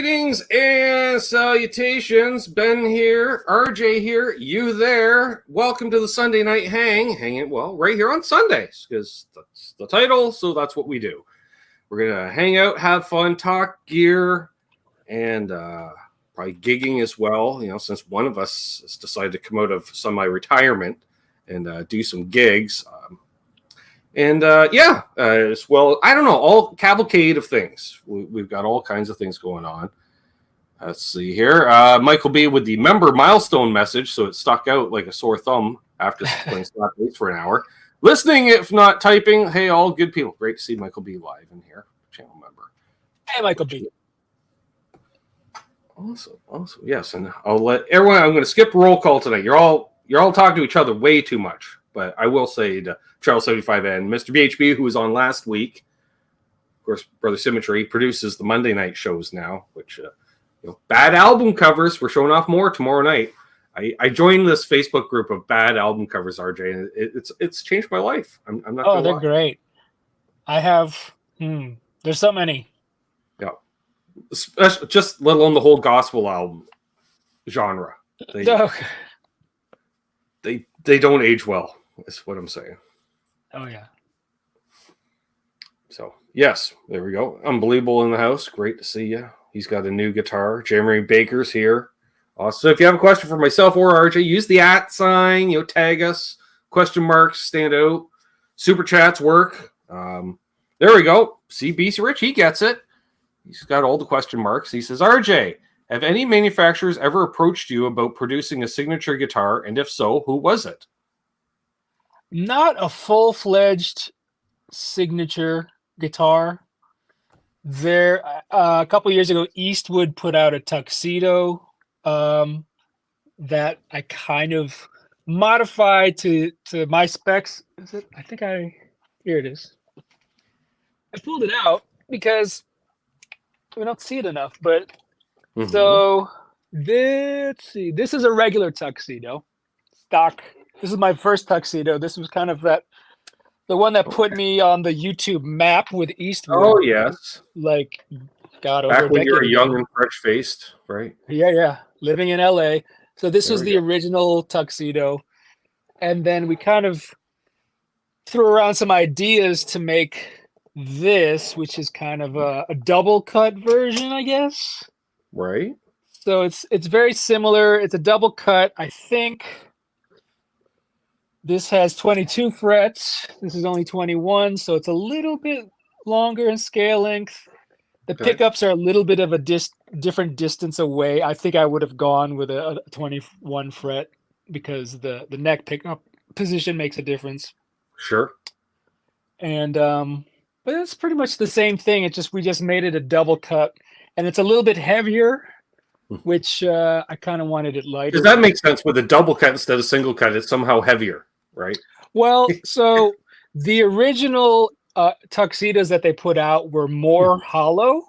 Greetings and salutations. Ben here, RJ here, you there. Welcome to the Sunday night hanging, well, right here on Sundays, because that's the title, so that's what we do. We're going to hang out, have fun, talk gear, and probably gigging as well, since one of us has decided to come out of semi-retirement and do some gigs. As well, I don't know, all cavalcade of things. We've got all kinds of things going on. Let's see here. Michael B with the member milestone message, so it stuck out like a sore thumb after playing slap bass for an hour. Listening, if not typing, hey, all good people. Great to see Michael B live in here, channel member. Hey, Michael B. Awesome. Yes, and I'll let everyone. I'm going to skip roll call tonight. You're all talking to each other way too much. But I will say to Charles 75 and Mr. BHB, who was on last week, of course, Brother Symmetry produces the Monday night shows now, which bad album covers. We're showing off more tomorrow night. I joined this Facebook group of bad album covers, RJ, and it's changed my life. I'm not. Oh, they're great. I have. There's so many. Yeah, especially, just let alone the whole gospel album genre. They don't age well. Is what I'm saying. Oh, yeah. So, yes, there we go. Unbelievable in the house. Great to see you. He's got a new guitar. Jeremy Baker's here. So if you have a question for myself or RJ, use the @ sign, tag us. Question marks stand out. Super chats work. There we go. See, BC Rich, he gets it. He's got all the question marks. He says, RJ, have any manufacturers ever approached you about producing a signature guitar? And if so, who was it? Not a full-fledged signature guitar. There, a couple years ago, Eastwood put out a Tuxedo that I kind of modified to my specs. Is it? Here it is. I pulled it out because we don't see it enough, but so let's see. This is a regular Tuxedo, stock. This is my first Tuxedo. This was kind of the one that put me on the YouTube map with Eastwood. Oh, yes. Like, God, back when you were young and fresh-faced, right? Yeah. Living in LA. So this was the original Tuxedo. And then we kind of threw around some ideas to make this, which is kind of a double cut version, I guess. Right. So it's very similar. It's a double cut, I think. This has 22 frets. This is only 21, so it's a little bit longer in scale length. The pickups are a little bit of a different distance away. I think I would have gone with a 21 fret because the neck pickup position makes a difference. Sure. And but it's pretty much the same thing. We just made it a double cut, and it's a little bit heavier, which I kind of wanted it lighter. Does that make sense? With a double cut instead of single cut, it's somehow heavier, right? Well, so the original Tuxedos that they put out were more hollow.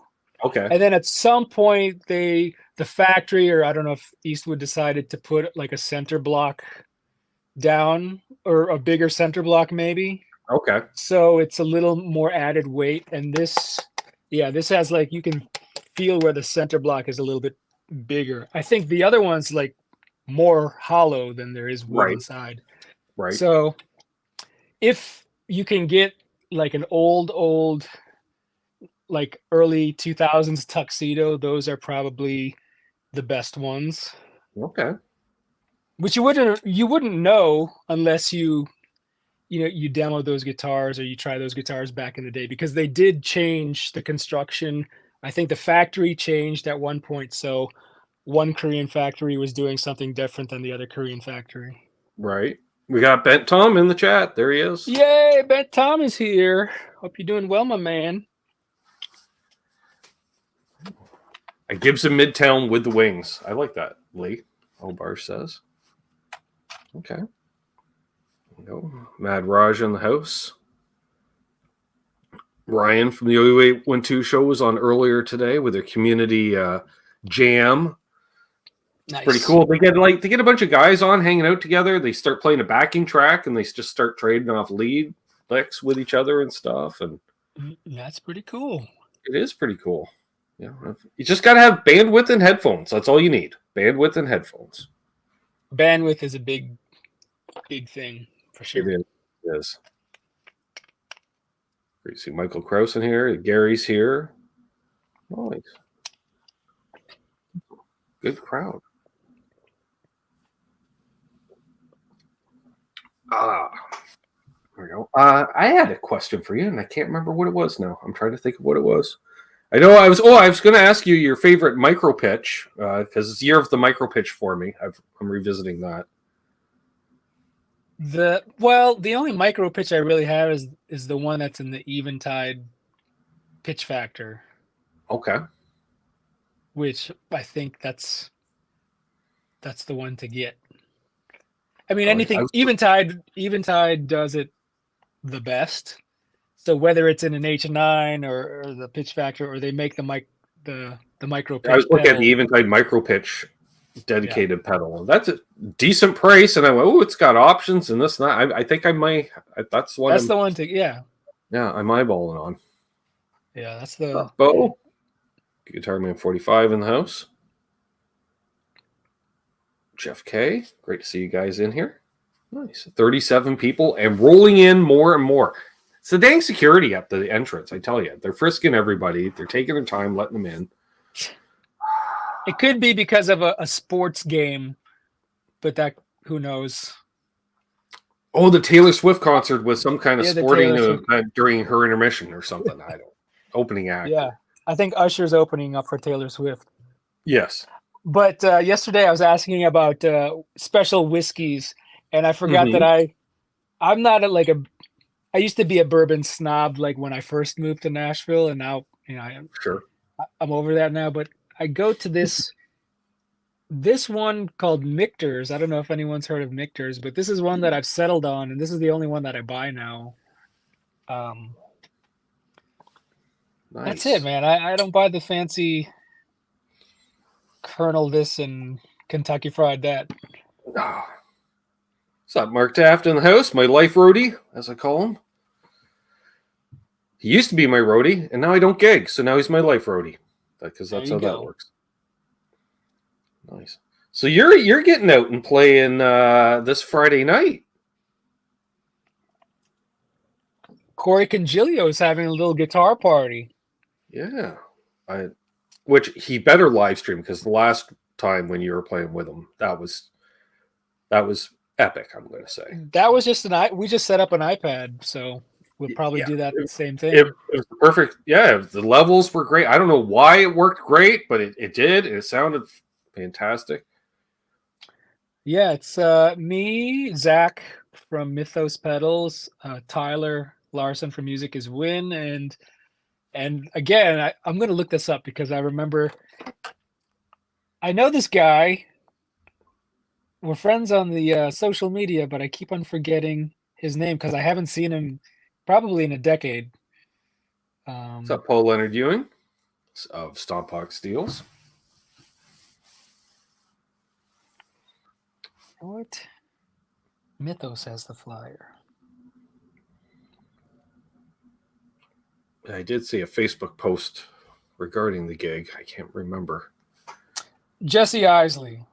Okay. And then at some point, the factory, or I don't know if Eastwood decided to put like a center block down, or a bigger center block maybe. Okay. So it's a little more added weight. And this has you can feel where the center block is a little bit bigger. I think the other one's like more hollow than there is wood inside. Right. So if you can get like an old like early 2000s Tuxedo, those are probably the best ones. Okay. Which you wouldn't know unless you demo those guitars or you try those guitars back in the day, because they did change the construction. I think the factory changed at one point, so one Korean factory was doing something different than the other Korean factory. Right. We got Bent Tom in the chat. There he is. Yay, Bent Tom is here. Hope you're doing well, my man. A Gibson Midtown with the wings. I like that, Lee. Obarge says. Okay. There we go. Mad Raj in the house. Ryan from the OU812 show was on earlier today with their community jam. Nice. Pretty cool. They get a bunch of guys on hanging out together. They start playing a backing track and they just start trading off lead licks with each other and stuff. And that's pretty cool. It is pretty cool. Yeah, you just got to have bandwidth and headphones. That's all you need. Bandwidth and headphones. Bandwidth is a big thing for sure. It is. You see Michael Krause in here. Gary's here. Nice. Good crowd. There we go. I had a question for you, and I can't remember what it was now. I'm trying to think of what it was. I know I was going to ask you your favorite micro pitch because it's year of the micro pitch for me. I'm revisiting that. The only micro pitch I really have is the one that's in the Eventide pitch factor. Okay. Which I think that's the one to get. I mean, anything Eventide does it the best. So whether it's in an H9 or the pitch factor, or they make the micro pitch. I was looking at the Eventide micro pitch dedicated pedal. That's a decent price, and I went, oh, it's got options and this and that. I think I might. That's the one. That's the one to Yeah, I'm eyeballing on. Yeah, that's the Bo. Guitar Man 45 in the house. Jeff K. Great to see you guys in here. Nice. 37 people and rolling in more and more. It's the dang security at the entrance, I tell you. They're frisking everybody. They're taking their time, letting them in. It could be because of a sports game, but who knows? Oh, the Taylor Swift concert was some kind of sporting event during her intermission or something. I don't. Opening act. Yeah, I think Usher's opening up for Taylor Swift. Yes. But yesterday I was asking about special whiskeys, and I forgot that I'm not I used to be a bourbon snob, like when I first moved to Nashville, and now I'm over that now. But I go to this one called Michter's. I don't know if anyone's heard of Michter's, but this is one that I've settled on, and this is the only one that I buy now. Nice. That's it, man. I don't buy the fancy Colonel this and Kentucky Fried that. What's up, Mark Taft in the house? My life roadie, as I call him. He used to be my roadie, and now I don't gig, so now he's my life roadie. Because that's how that works. Nice. So you're getting out and playing this Friday night. Corey Congilio is having a little guitar party. Yeah. Which he better live stream, because the last time when you were playing with him, that was epic, I'm going to say. That was just we just set up an iPad, so we'll probably do that same thing. It was perfect. Yeah, the levels were great. I don't know why it worked great, but it did. It sounded fantastic. Yeah, it's me, Zach from Mythos Pedals, Tyler Larson from Music is Win, and again, I'm going to look this up because I remember I know this guy. We're friends on the social media, but I keep on forgetting his name because I haven't seen him probably in a decade. What's up, Paul Leonard Ewing of Stompox Steels? What? Mythos has the flyer. I did see a Facebook post regarding the gig. I can't remember. Jesse Isley.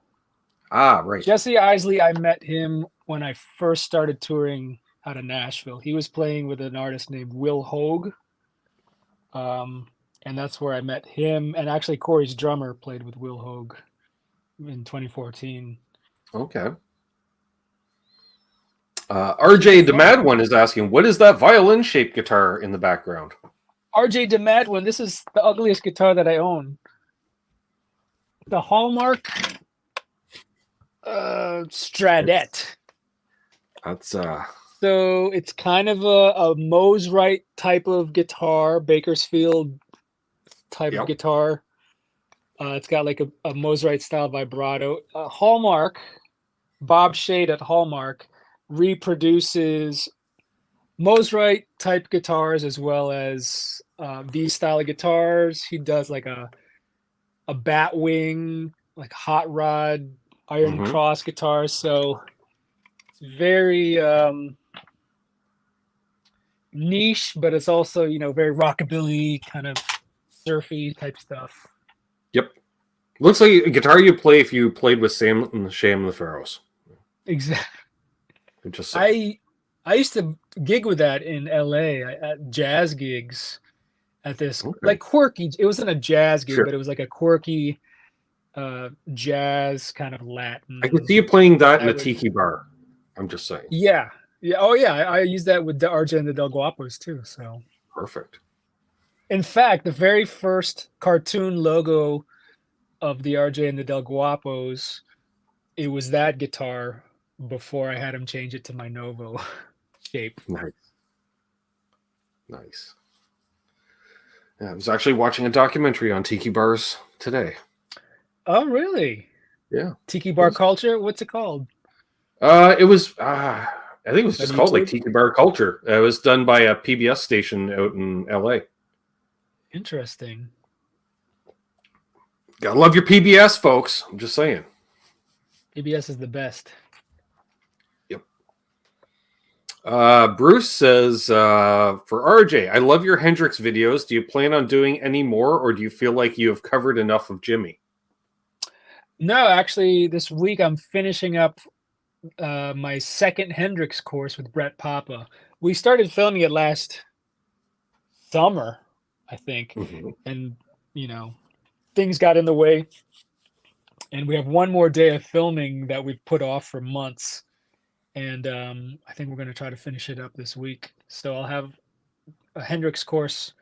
Ah, right. Jesse Isley, I met him when I first started touring out of Nashville. He was playing with an artist named Will Hogue. And that's where I met him. And actually, Corey's drummer played with Will Hogue in 2014. Okay. RJ DeMadwin is asking, what is that violin-shaped guitar in the background? RJ DeMadwin, this is the ugliest guitar that I own. The Hallmark Stradette. That's So it's kind of a Mosrite type of guitar, Bakersfield type of guitar. It's got like a Mosrite style vibrato. Hallmark, Bob Shade at Hallmark reproduces Mosrite type guitars as well as these style of guitars. He does like a Batwing, like hot rod, iron cross guitars. So it's very niche, but it's also, very rockabilly kind of surfy type stuff. Yep. Looks like a guitar you play if you played with Sam and the Sham and the Pharaohs. Exactly. I'm just saying. I used to gig with that in LA at jazz gigs at this like quirky. It wasn't a jazz gig, but it was like a quirky jazz kind of Latin. I can see you playing that in a tiki bar. I'm just saying. Yeah. Yeah. Oh yeah. I used that with the RJ and the Del Guapos too. So perfect. In fact, the very first cartoon logo of the RJ and the Del Guapos, it was that guitar before I had him change it to my Novo shape. Nice. Yeah, I was actually watching a documentary on tiki bars today. Oh, really? Yeah. Tiki bar culture? What's it called? It was I think it was just called like Tiki Bar Culture. It was done by a PBS station out in LA. Interesting. Gotta love your PBS, folks. I'm just saying. PBS is the best. Yep. Bruce says, for RJ, I love your Hendricks videos. Do you plan on doing any more, or do you feel like you have covered enough of Jimmy? No, actually, this week I'm finishing up my second Hendricks course with Brett Papa. We started filming it last summer, I think. Mm-hmm. And, you know, things got in the way. And we have one more day of filming that we've put off for months. And I think we're going to try to finish it up this week. So I'll have a Hendricks course,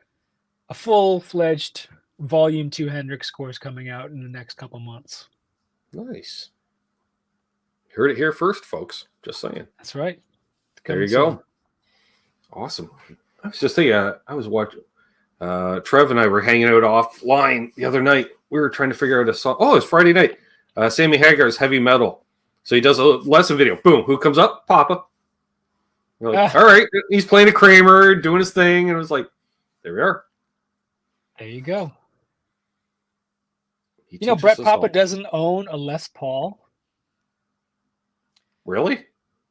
a full-fledged Volume 2 Hendricks course coming out in the next couple months. Nice. Heard it here first, folks. Just saying. That's right. There you go. Awesome. I was just thinking, I was watching, Trev and I were hanging out offline the other night. We were trying to figure out a song. Oh, it's Friday night. Sammy Hagar's Heavy Metal. So he does a lesson video. Boom. Who comes up? Papa. We're like, all right. He's playing a Kramer, doing his thing. And it was like, there we are. There you go. You know, Brett Papa doesn't own a Les Paul. Really?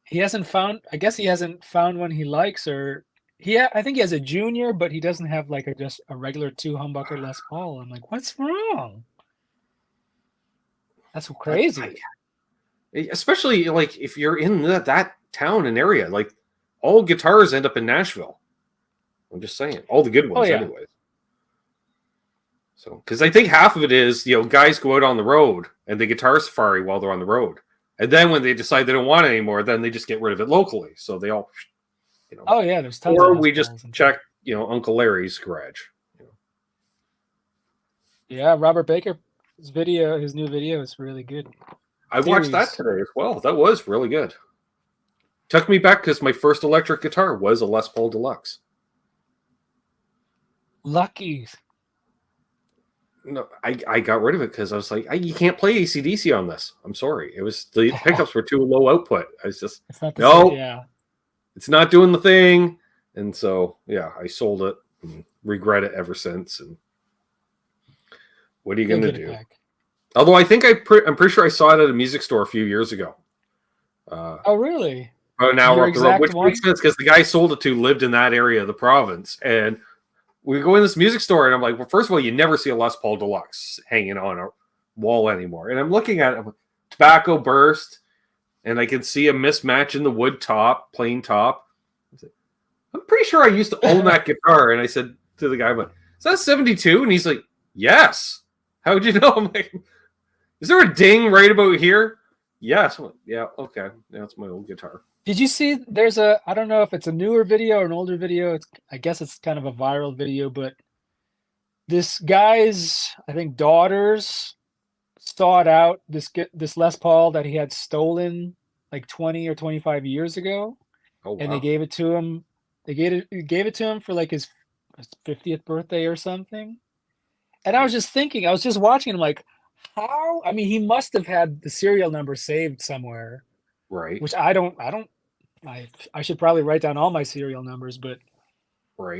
He hasn't found, I guess he hasn't found one he likes, or I think he has a junior, but he doesn't have like just a regular 2 humbucker Les Paul. I'm like, what's wrong? That's crazy. Especially like if you're in that town and area, like all guitars end up in Nashville. I'm just saying, all the good ones, anyways. So, because I think half of it is, you know, guys go out on the road and they guitar safari while they're on the road, and then when they decide they don't want it anymore, then they just get rid of it locally. So they all, you know. Oh yeah, there's tons. Or we just check, you know, Uncle Larry's garage. You know. Yeah, Robert Baker's video, his new video is really good. I watched that today as well. That was really good. Took me back because my first electric guitar was a Les Paul Deluxe. Lucky. No, I got rid of it because I was like, you can't play AC/DC on this. I'm sorry. It was the pickups were too low output. I was just, it's not doing the thing. And so, yeah, I sold it and regret it ever since. And what are you going to do? Although I think I'm pretty sure I saw it at a music store a few years ago. Oh, really? An hour up the road, which makes sense because the guy sold it to lived in that area of the province. And we go in this music store, and I'm like, well, first of all, you never see a Les Paul Deluxe hanging on a wall anymore. And I'm looking at it, tobacco burst, and I can see a mismatch in the wood top, plain top. I'm pretty sure I used to own that guitar. And I said to the guy, I'm like, is that 72? And he's like, yes. How would you know? I'm like, is there a ding right about here? Yes. Like, yeah, okay. That's my old guitar. Did you see there's I don't know if it's a newer video or an older video. I guess it's kind of a viral video, but this guy's, I think, daughters sought out this Les Paul that he had stolen like 20 or 25 years ago. Oh, wow. And they gave it to him. They gave it to him for like his 50th birthday or something. And I was just thinking, I was just watching him like, how? I mean, he must have had the serial number saved somewhere. Right. Which I should probably write down all my serial numbers, but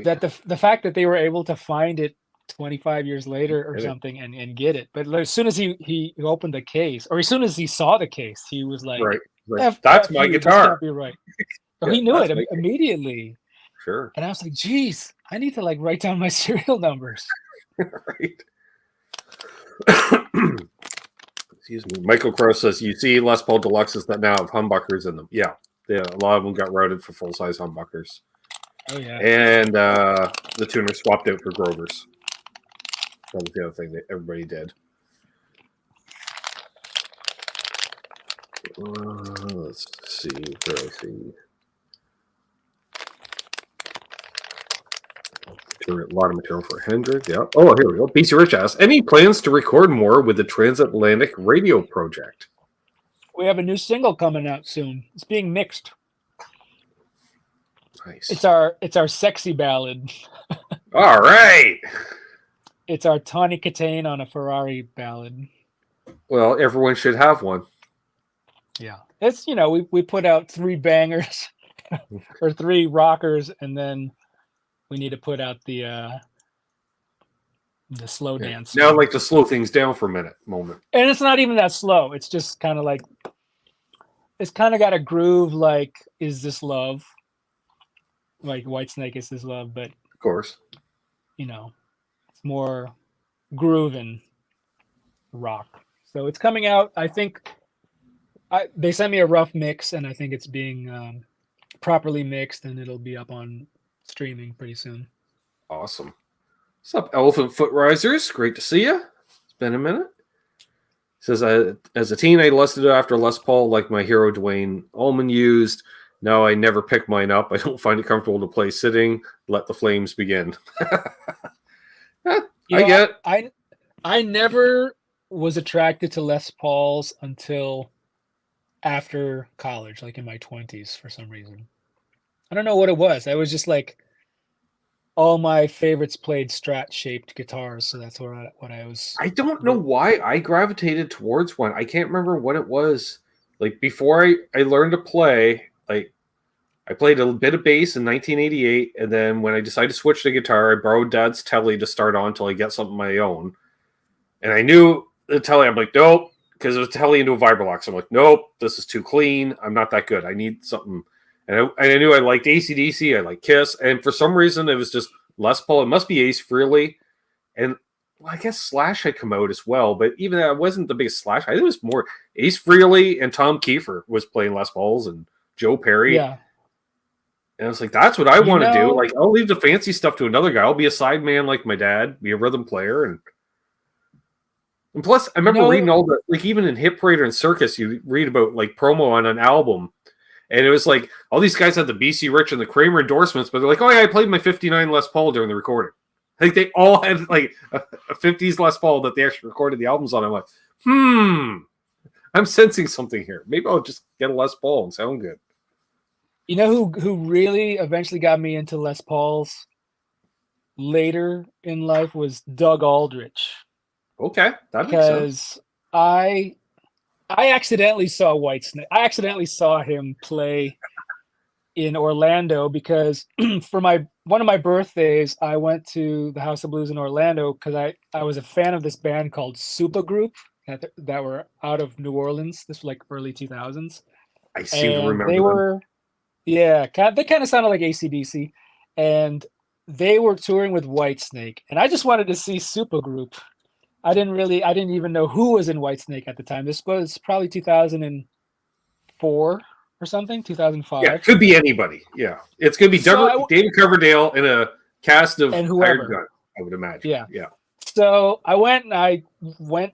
that the fact that they were able to find it 25 years later or something and get it. But as soon as he opened the case, or as soon as he saw the case, he was like, that's my guitar. Can't be right. So he knew it immediately. Sure. And I was like, geez, I need to like write down my serial numbers. Right. Excuse me. Michael Crow says, you see Les Paul Deluxes that now have humbuckers in them. Yeah. A lot of them got routed for full-size humbuckers. Oh, yeah. And the tuner swapped out for Grovers. That was the other thing that everybody did. Let's see. Where I see. A lot of material for Hendricks. Yeah. Oh, here we go. BC Rich asks, any plans to record more with the Transatlantic Radio Project? We have a new single coming out soon. It's being mixed. Nice. It's our sexy ballad. All right. It's our Tawny Catane on a Ferrari ballad. Well, everyone should have one. Yeah. It's, we put out 3 bangers or 3 rockers, and then we need to put out the slow dance. Now I'd like to slow things down for a moment. And it's not even that slow. It's just kind of like, it's kind of got a groove like, Is This Love? Like Whitesnake, Is This Love? But of course, it's more groove and rock. So it's coming out. I think they sent me a rough mix, and I think it's being properly mixed, and it'll be up on streaming pretty soon. Awesome. What's up, Elephant Foot Risers? Great to see you. It's been a minute. Says, as a teen, I lusted after Les Paul like my hero Dwayne Allman used. Now I never pick mine up. I don't find it comfortable to play sitting. Let the flames begin. I never was attracted to Les Pauls until after college, like in my 20s for some reason. I don't know what it was. I was just like, all my favorites played Strat-shaped guitars, so that's what I was. I don't know why I gravitated towards one. I can't remember what it was. Like before I learned to play, like I played a bit of bass in 1988, and then when I decided to switch to guitar, I borrowed Dad's Telly to start on until I get something of my own. And I knew the Telly. I'm like, nope, because it was Telly into a Vibralox. I'm like, nope, this is too clean. I'm not that good. I need something. And I knew I liked AC/DC. I liked Kiss. And for some reason, it was just Les Paul. It must be Ace Frehley. And well, I guess Slash had come out as well. But even that wasn't the biggest Slash. I think it was more Ace Frehley and Tom Kiefer was playing Les Pauls and Joe Perry. Yeah. And I was like, that's what I want to do. Like, I'll leave the fancy stuff to another guy. I'll be a sideman like my dad, be a rhythm player. And plus, I remember reading all the, like, even in Hit Parade and Circus, you read about, like, promo on an album. And it was like, all these guys had the BC Rich and the Kramer endorsements, but they're like, oh, yeah, I played my 59 Les Paul during the recording. Like, they all had, like, a 50s Les Paul that they actually recorded the albums on. I'm like, I'm sensing something here. Maybe I'll just get a Les Paul and sound good. You know who really eventually got me into Les Pauls later in life was Doug Aldrich. Okay, that makes sense. Because I accidentally saw Whitesnake. I accidentally saw him play in Orlando because for one of my birthdays, I went to the House of Blues in Orlando because I was a fan of this band called Supergroup that were out of New Orleans. This was like early 2000s. I seem to remember they were, yeah, they kind of sounded like AC/DC, and they were touring with Whitesnake, and I just wanted to see Supergroup. I didn't even know who was in Whitesnake at the time. This was probably 2004 or something, 2005. Yeah, it could be anybody. Yeah. It's going to be David Coverdale in a cast of Hired Gun, I would imagine. Yeah. So I went to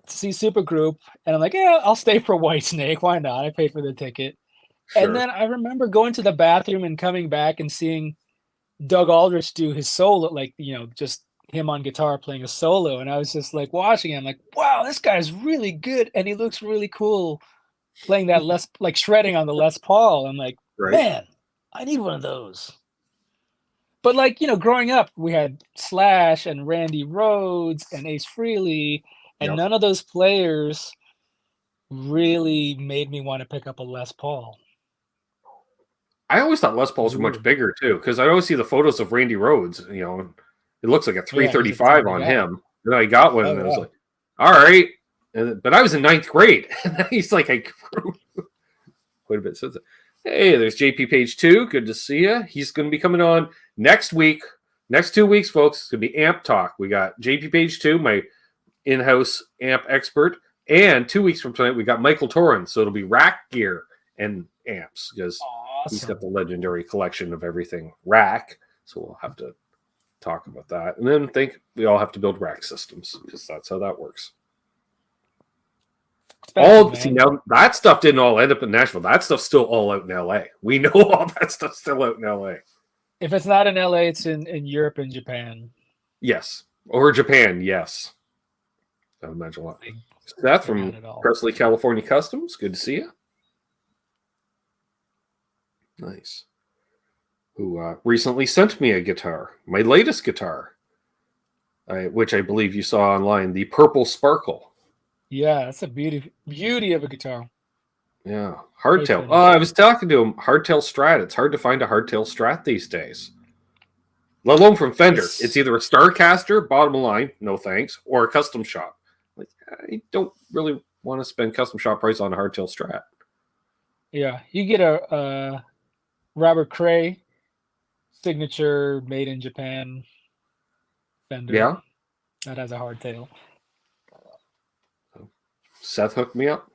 see Supergroup, and I'm like, yeah, I'll stay for Whitesnake. Why not? I paid for the ticket. Sure. And then I remember going to the bathroom and coming back and seeing Doug Aldrich do his solo, like, just him on guitar playing a solo, and I was just like watching him like, wow, this guy's really good, and he looks really cool playing that like shredding on the Les Paul. I'm like, man, I need one of those. But like, growing up, we had Slash and Randy Rhoads and Ace Frehley, and none of those players really made me want to pick up a Les Paul. I always thought Les Pauls were much bigger too, because I always see the photos of Randy Rhoads, it looks like a 335 on him. And I got one, and I was like, all right. But I was in 9th grade. And he's like, I grew quite a bit since then. Hey, there's JP Page 2. Good to see you. He's going to be coming on next week. Next 2 weeks, folks, it's going to be amp talk. We got JP Page 2, my in-house amp expert. And 2 weeks from tonight, we got Michael Torrens. So it'll be rack gear and amps because he's got the legendary collection of everything rack. So we'll have to talk about that. And then we all have to build rack systems because that's how that works. See, now that stuff didn't all end up in Nashville. That stuff's still all out in LA. We know all that stuff's still out in LA. If it's not in LA, it's in Europe and Japan. Yes. Or Japan, yes. I imagine what. Seth from Presley, California Customs. Good to see you. Nice. Who recently sent me a guitar, my latest guitar, which I believe you saw online, the Purple Sparkle. Yeah, that's a beauty of a guitar. Yeah, hardtail. Oh, I was talking to him. Hardtail Strat. It's hard to find a hardtail Strat these days. Let alone from Fender. It's either a Starcaster, bottom line, no thanks, or a custom shop. Like, I don't really want to spend custom shop price on a hardtail Strat. Yeah, you get a Robert Cray signature made in Japan Fender. Yeah, that has a hardtail. Seth hooked me up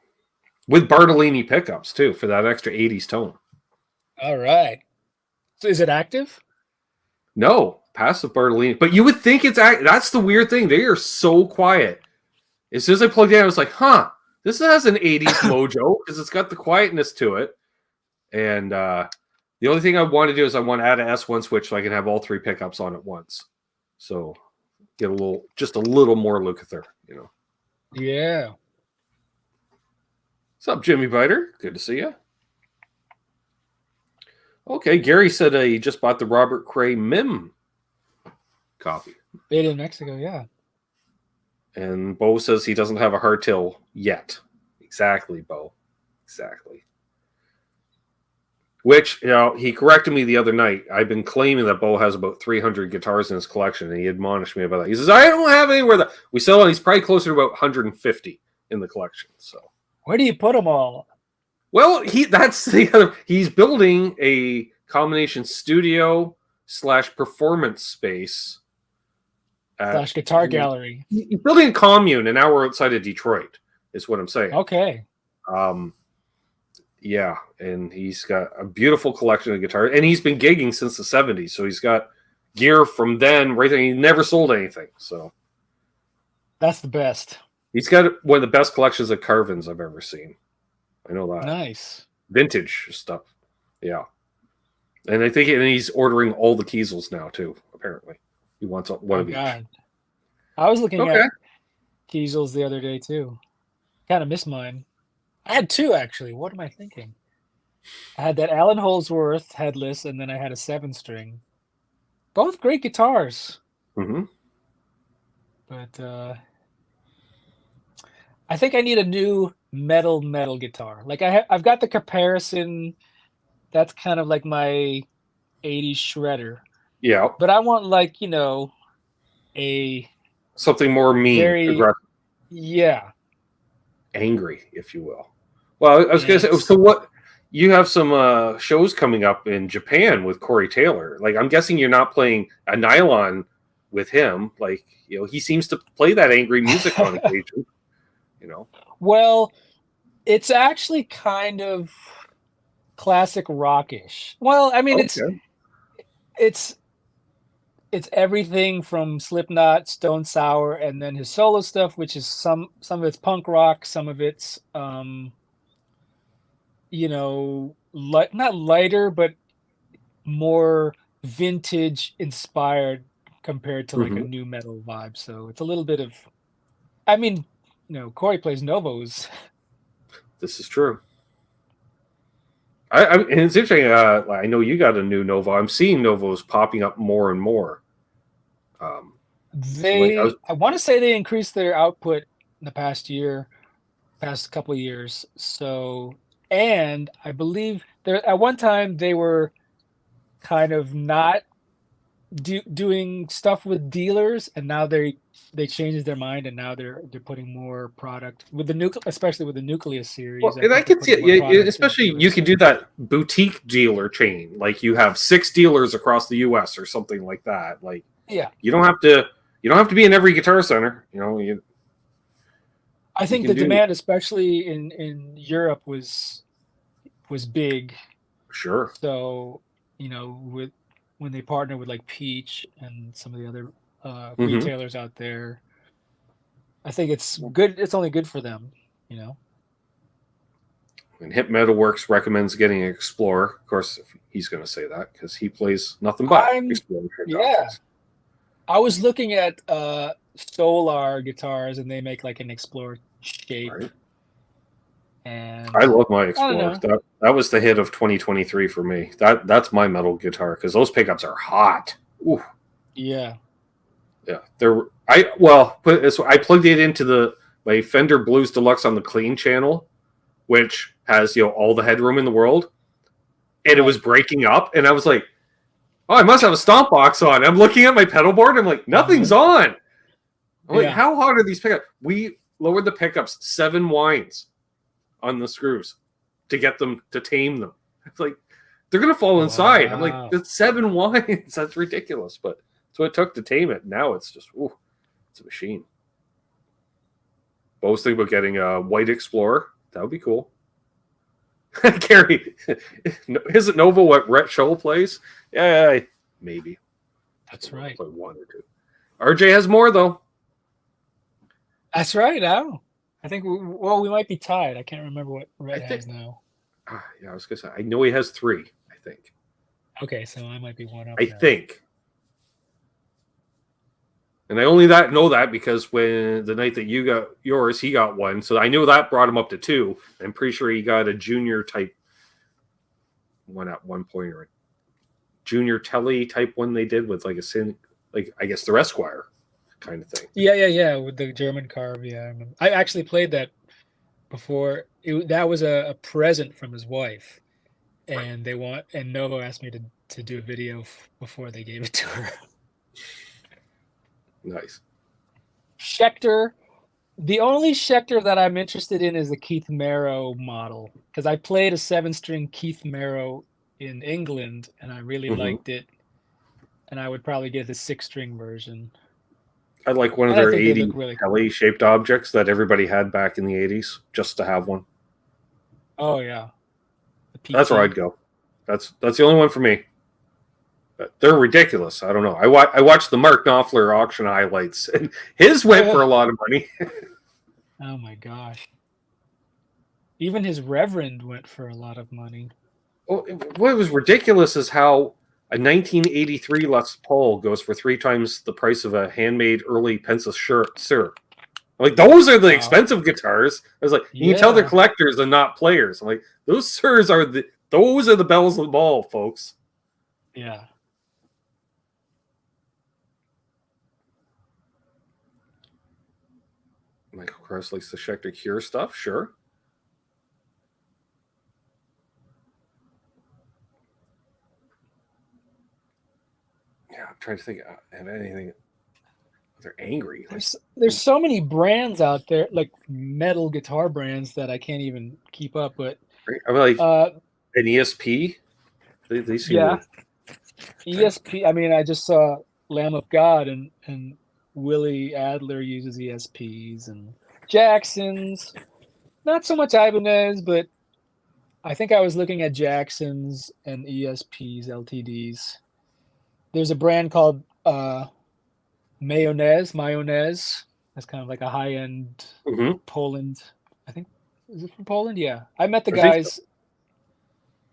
with Bartolini pickups too for that extra 80s tone. All right. So is it active? No, passive Bartolini. But you would think it's active. That's the weird thing. They are so quiet. As soon as I plugged in, I was like, huh, this has an 80s mojo because it's got the quietness to it. And the only thing I want to do is I want to add an S1 switch so I can have all 3 pickups on at once. So get just a little more Lukather, you know. Yeah. What's up, Jimmy Biter? Good to see you. Okay, Gary said he just bought the Robert Cray MIM copy. Made in Mexico, yeah. And Bo says he doesn't have a hardtail yet. Exactly, Bo. Exactly. Which, you know, he corrected me the other night. I've been claiming that Bo has about 300 guitars in his collection, and he admonished me about that. He says, I don't have anywhere that we sell it. He's probably closer to about 150 in the collection. So where do you put them all? Well, he's building a combination studio / performance space / guitar gallery. He's building a commune an hour outside of Detroit, is what I'm saying. Okay. Yeah, and he's got a beautiful collection of guitars, and he's been gigging since the 70s, so he's got gear from then right there. He never sold anything, so that's the best. He's got one of the best collections of Carvins I've ever seen. I know that. Nice. Vintage stuff. Yeah. And I think he's ordering all the Kiesels now, too, apparently. He wants one of each. I was looking at Kiesels the other day, too. Kind of missed mine. I had 2, actually. What am I thinking? I had that Alan Holdsworth headless, and then I had a 7-string. Both great guitars. Mm-hmm. But I think I need a new metal guitar. Like I've got the comparison. That's kind of like my 80s shredder. Yeah. But I want, like, you know, something more mean, aggressive. Yeah. Angry, if you will. Well, I was going to say, so what? You have some shows coming up in Japan with Corey Taylor. Like, I'm guessing you're not playing a nylon with him. Like, you know, he seems to play that angry music on occasion. You know. Well, it's actually kind of classic rockish. Well, I mean, it's everything from Slipknot, Stone Sour, and then his solo stuff, which is some of it's punk rock, some of it's you know, not lighter, but more vintage inspired compared to like a new metal vibe. So it's a little bit of, I mean, you know, Corey plays Novos. This is true. And it's interesting. I know you got a new Novo. I'm seeing Novos popping up more and more. I want to say they increased their output in the past couple of years. So, and I believe at one time they were kind of not doing stuff with dealers, and now they they changed their mind and now they're putting more product with the especially with the Nucleus series. Well, I and I think they're could see putting more it, product especially into it. you could do that boutique dealer chain, like you have 6 dealers across the U.S. or something like that. Like Yeah, you don't have to be in every Guitar Center. You I think can the do demand, especially in Europe, was big. sure. So with when they partner with like Peach and some of the other Mm-hmm. retailers out there, I think it's good. It's only good for them. And Hip Metalworks recommends getting an Explorer. Of course, he's going to say that because he plays nothing but I'm Explorer yeah. objects. I was looking at Solar guitars, and they make like an Explorer shape, Right. and I love my I don't Explorer. know. That was the hit of 2023 for me. That's my metal guitar because those pickups are hot. Ooh. Yeah. Yeah, I plugged it into my Fender Blues Deluxe on the clean channel, which has all the headroom in the world, and it was breaking up, and I was like, "Oh, I must have a stomp box on." I'm looking at my pedal board, I'm like, "Nothing's on." I'm like, "How hot are these pickups?" We lowered the pickups 7 winds on the screws to get them to tame them. It's like they're gonna fall inside. I'm like, "That's 7 winds. That's ridiculous," but that's what it took to tame it. Now it's just, it's a machine. But I was thinking about getting a white Explorer. That would be cool. Gary, isn't Nova what Rhett Scholl plays? Yeah, maybe. That's right. Play 1 or 2. RJ has more though. That's right. I think we might be tied. I can't remember what Rhett has now. Yeah, I was gonna say I know he has 3. I think. Okay, so I might be one up. I think. And I only know that because when the night that you got yours, he got 1. So I knew that brought him up to 2. I'm pretty sure he got a junior type one at one point, or a junior telly type one they did with like I guess the Esquire kind of thing. Yeah, with the German carve. Yeah, I actually played that before. That was a present from his wife, and Novo asked me to do a video before they gave it to her. Nice. Schecter. The only Schecter that I'm interested in is the Keith Merrow model, because I played a 7-string Keith Merrow in England and I really liked it, and I would probably get the 6-string version. I like one of their 80 really shaped objects that everybody had back in the 80s, just to have one. Oh yeah, that's where I'd go. That's the only one for me. They're ridiculous. I don't know. I watched the Mark Knopfler auction highlights, and his went for a lot of money. Oh my gosh! Even his Reverend went for a lot of money. Well, what was ridiculous is how a 1983 Les Paul goes for 3 times the price of a handmade early Pensa Sir. Like, those are the expensive guitars. I was like, you can tell they're collectors and not players. I'm like, those Sirs are the bells of the ball, folks. Yeah. Michael Krause likes the Schecter Cure stuff, sure. Yeah, I'm trying to think of anything. They're angry. There's so many brands out there, like metal guitar brands, that I can't even keep up with. I mean, like an ESP. They seem ESP. I mean, I just saw Lamb of God, and Willie Adler uses ESPs, and Jackson's. Not so much Ibanez, but I think I was looking at Jackson's and ESPs, LTDs. There's a brand called Mayonnaise. That's kind of like a high-end Poland. I think, is it from Poland? Yeah. I met the guys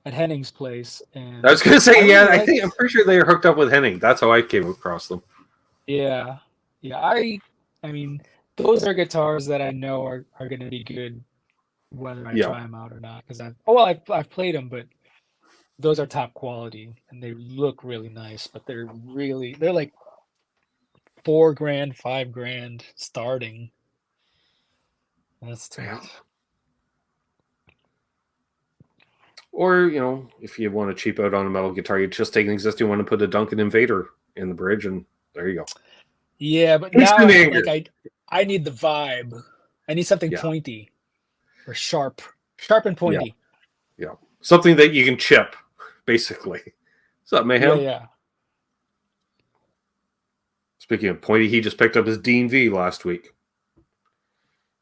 at Henning's place. And I was going to say, I'm pretty sure they are hooked up with Henning. That's how I came across them. Yeah. Yeah. I mean, those are guitars that I know are going to be good, whether I try them out or not. Because I've played them, but those are top quality and they look really nice, but they're like $4,000, $5,000 starting. That's too much. Or, if you want to cheap out on a metal guitar, you just take an existing one and put a Duncan Invader in the bridge, and there you go. Yeah, but Instant now anger. like I need the vibe. I need something Yeah. pointy or sharp and pointy. Yeah. Something that you can chip, basically. What's up, Mayhem? Yeah. Speaking of pointy, he just picked up his Dean V last week.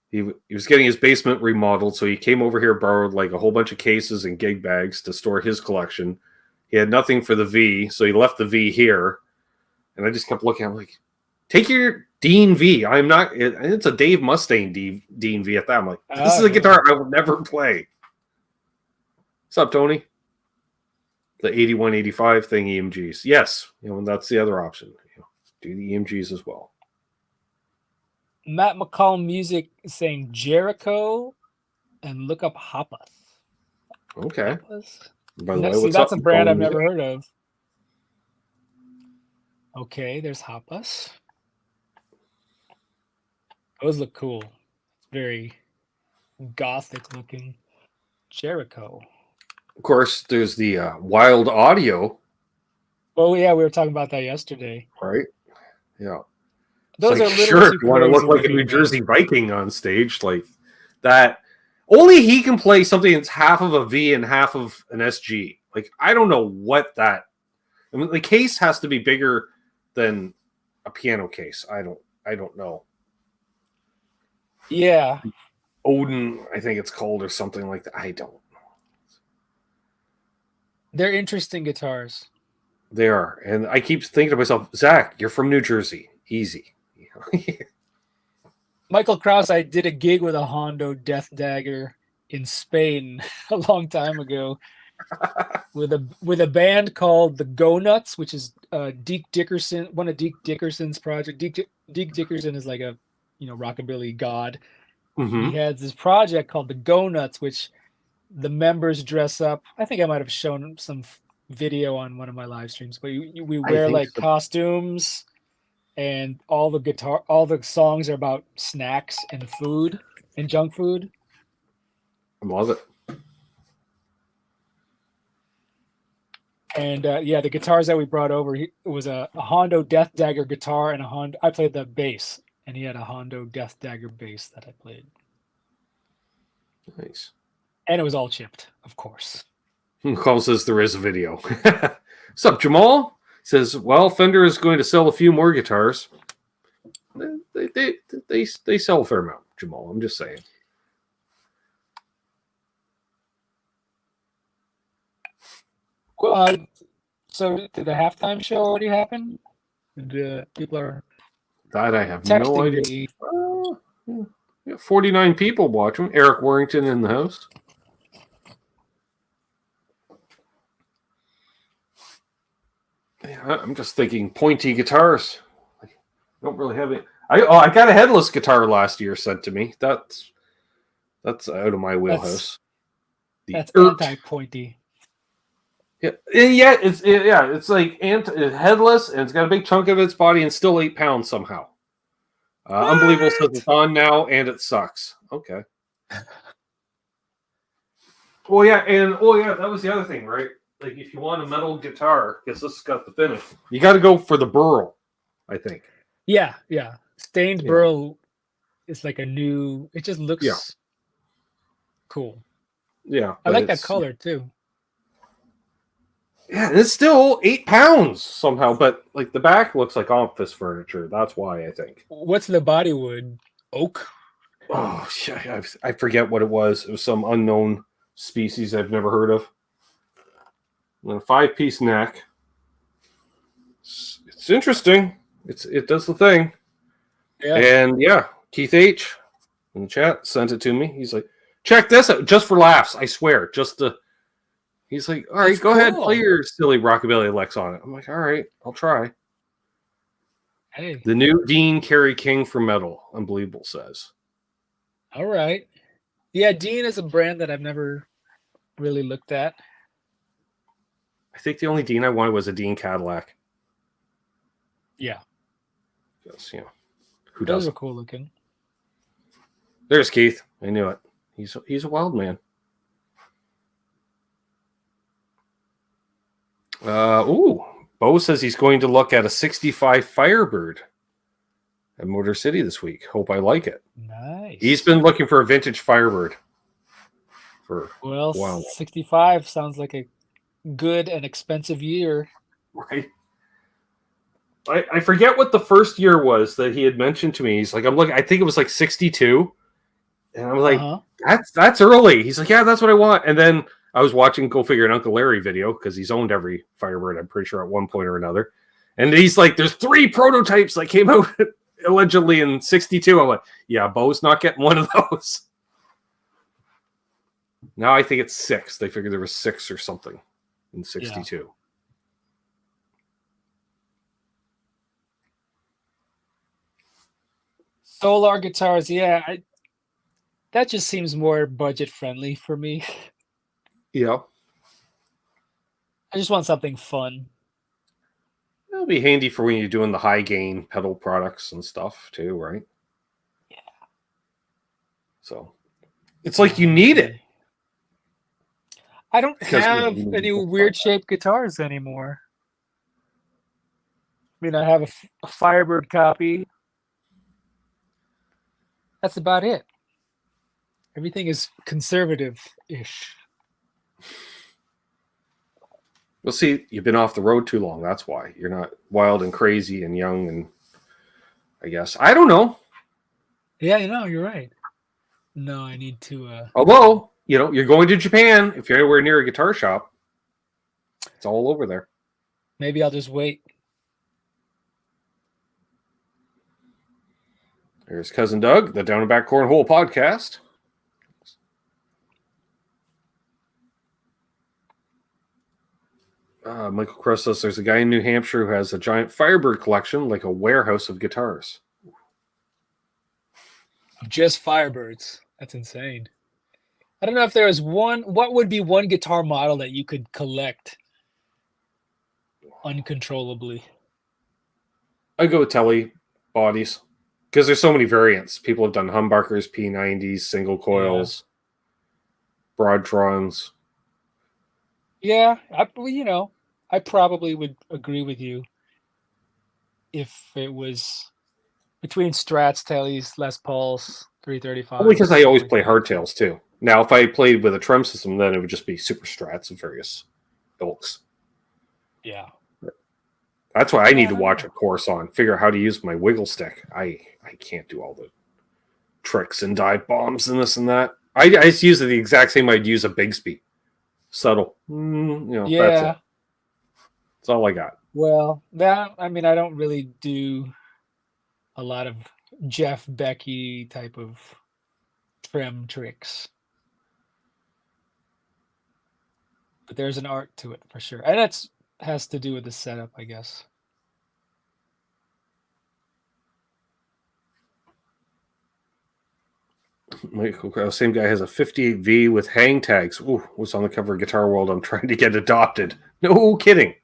He was getting his basement remodeled, so he came over here, borrowed like a whole bunch of cases and gig bags to store his collection. He had nothing for the V, so he left the V here. And I just kept looking. I'm like, take your Dean V. I'm not. It's a Dave Mustaine Dean V at that. I'm like, this is a guitar I will never play. What's up, Tony? The 81, 85 thing EMGs. Yes, and that's the other option. Do the EMGs as well. Matt McCall Music is saying Jericho and look up Hoppus. Okay. Hoppus? By the way, See, what's that's up, a brand McCall I've Music? never heard of. Okay, there's Hoppus. Those look cool. Very gothic looking. Jericho. Of course, there's the Wild Audio. Oh yeah, we were talking about that yesterday. Right? Yeah. Those like, are little sure, too you want to look like a looking, New Jersey Viking on stage, like that. Only he can play something that's half of a V and half of an SG. Like, I don't know what that. I mean, the case has to be bigger than a piano case. I don't know. Yeah. Odin, I think it's called, or something like that. I don't know. They're interesting guitars. They are. And I keep thinking to myself, Zach, you're from New Jersey. Easy. Michael Krause, I did a gig with a Hondo Death Dagger in Spain a long time ago with a band called the Go Nuts, which is Deke Dickerson, one of Deke Dickerson's project. Deke Dickerson is like a rockabilly god. Mm-hmm. He has this project called the Go Nuts, which the members dress up. I think I might have shown some video on one of my live streams, but we wear like costumes, and all the songs are about snacks and food and junk food. I love it. And the guitars that we brought over, it was a Hondo Death Dagger guitar and a Hondo. I played the bass, and he had a Hondo Death Dagger bass that I played. Nice. And it was all chipped, of course. Call says there is a video. What's up, Jamal? Says, well, Fender is going to sell a few more guitars. They sell a fair amount, Jamal. I'm just saying. Well, so did the halftime show already happen? People are that I have no idea. 49 people watching. Eric Warrington in the house. Yeah, I'm just thinking pointy guitars. I don't really have it. I got a headless guitar last year sent to me. That's out of my wheelhouse. That's anti-pointy. Yeah, it's like headless, and it's got a big chunk of its body and still 8 pounds somehow. Unbelievable says it's on now and it sucks. Okay. that was the other thing, right? Like, if you want a metal guitar, because this has got the finish, you got to go for the burl, I think. Yeah. Stained burl is like a new. It just looks cool. Yeah, I like that color too. Yeah, and it's still 8 pounds somehow, but like the back looks like office furniture. That's why, I think. What's the body wood? Oak? Oh, I forget what it was. It was some unknown species I've never heard of. And a 5-piece neck. It's interesting. It does the thing. Yeah. And Keith H in the chat sent it to me. He's like, check this out just for laughs. I swear, just to. He's like, all right, go ahead, play your silly rockabilly Lex on it. I'm like, all right, I'll try. Hey. The new Dean Carey King for metal. Unbelievable says. All right. Yeah, Dean is a brand that I've never really looked at. I think the only Dean I wanted was a Dean Cadillac. Yeah. Yes, Those who doesn't? are cool looking. There's Keith. I knew it. He's a wild man. Bo says he's going to look at a 65 Firebird. at Motor City this week. Hope I like it. Nice. He's been looking for a vintage Firebird for Well, a while. 65 sounds like a good and expensive year. Right. I forget what the first year was that he had mentioned to me. He's like, I'm looking, I think it was like 62. And I was like, that's early. He's like, yeah, that's what I want. And then I was watching Go Figure an Uncle Larry video because he's owned every Firebird, I'm pretty sure, at one point or another. And he's like, there's 3 prototypes that came out allegedly in 62. I'm like, yeah, Bo's not getting one of those. Now I think it's 6. They figured there was 6 or something in 62. Yeah. Solar guitars, yeah. That just seems more budget friendly for me. Yeah. I just want something fun. It'll be handy for when you're doing the high gain pedal products and stuff too, right? Yeah. So it's like you need it. I don't have any weird shaped guitars anymore. I mean, I have a Firebird copy. That's about it. Everything is conservative-ish. Well, see, you've been off the road too long. That's why. You're not wild and crazy and young and I guess. I don't know. Yeah, you're right. No, I need to... Although, you're going to Japan. If you're anywhere near a guitar shop, it's all over there. Maybe I'll just wait. There's Cousin Doug, the Down and Back Cornhole podcast. Michael Cross says there's a guy in New Hampshire who has a giant Firebird collection, like a warehouse of guitars. Just Firebirds. That's insane. I don't know if there is one. What would be one guitar model that you could collect uncontrollably? I go with Telly bodies. Because there's so many variants. People have done humbuckers, P90s, single coils, Broadtrons. Yeah, I probably would agree with you if it was between Strats, Tellys, Les Pauls, 335. Only because I always play hardtails too. Now, if I played with a trem system, then it would just be super Strats of various ilks. Yeah. That's why I need to watch a course on, figure out how to use my wiggle stick. I can't do all the tricks and dive bombs and this and that. I just use it the exact same I'd use a Bigsby. Subtle. That's it. That's all I got. Well, I don't really do a lot of Jeff Becky type of trim tricks. But there's an art to it for sure. And that's has to do with the setup, I guess. Michael, same guy has a 58V with hang tags. Ooh, was on the cover of Guitar World. I'm trying to get adopted. No kidding.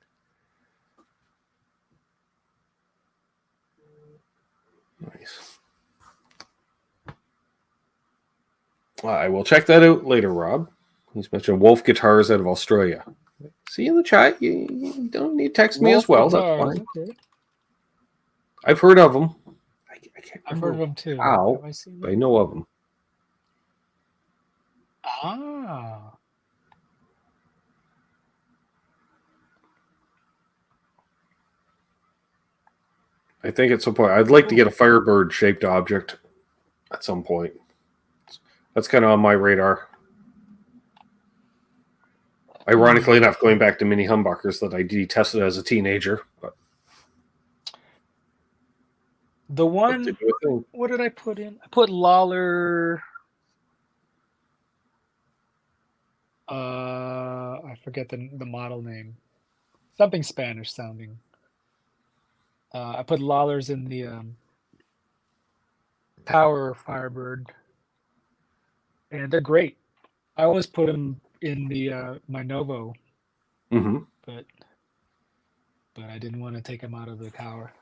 Nice. I will check that out later, Rob. He's mentioned Wolf Guitars out of Australia. See in the chat. You don't need to text me as well. Guitars, that's fine. okay. I've heard of them. I've heard of them too. How? But I know of them. Ah. I think at some point I'd like to get a Firebird shaped object at some point. That's kind of on my radar. Ironically enough, going back to mini humbuckers that I detested as a teenager. But the one, what did I put in? I put Lawler. I forget the model name. Something Spanish sounding. I put Lawlers in the Power Firebird, and they're great. I always put them in the my Novo, but I didn't want to take them out of the Power.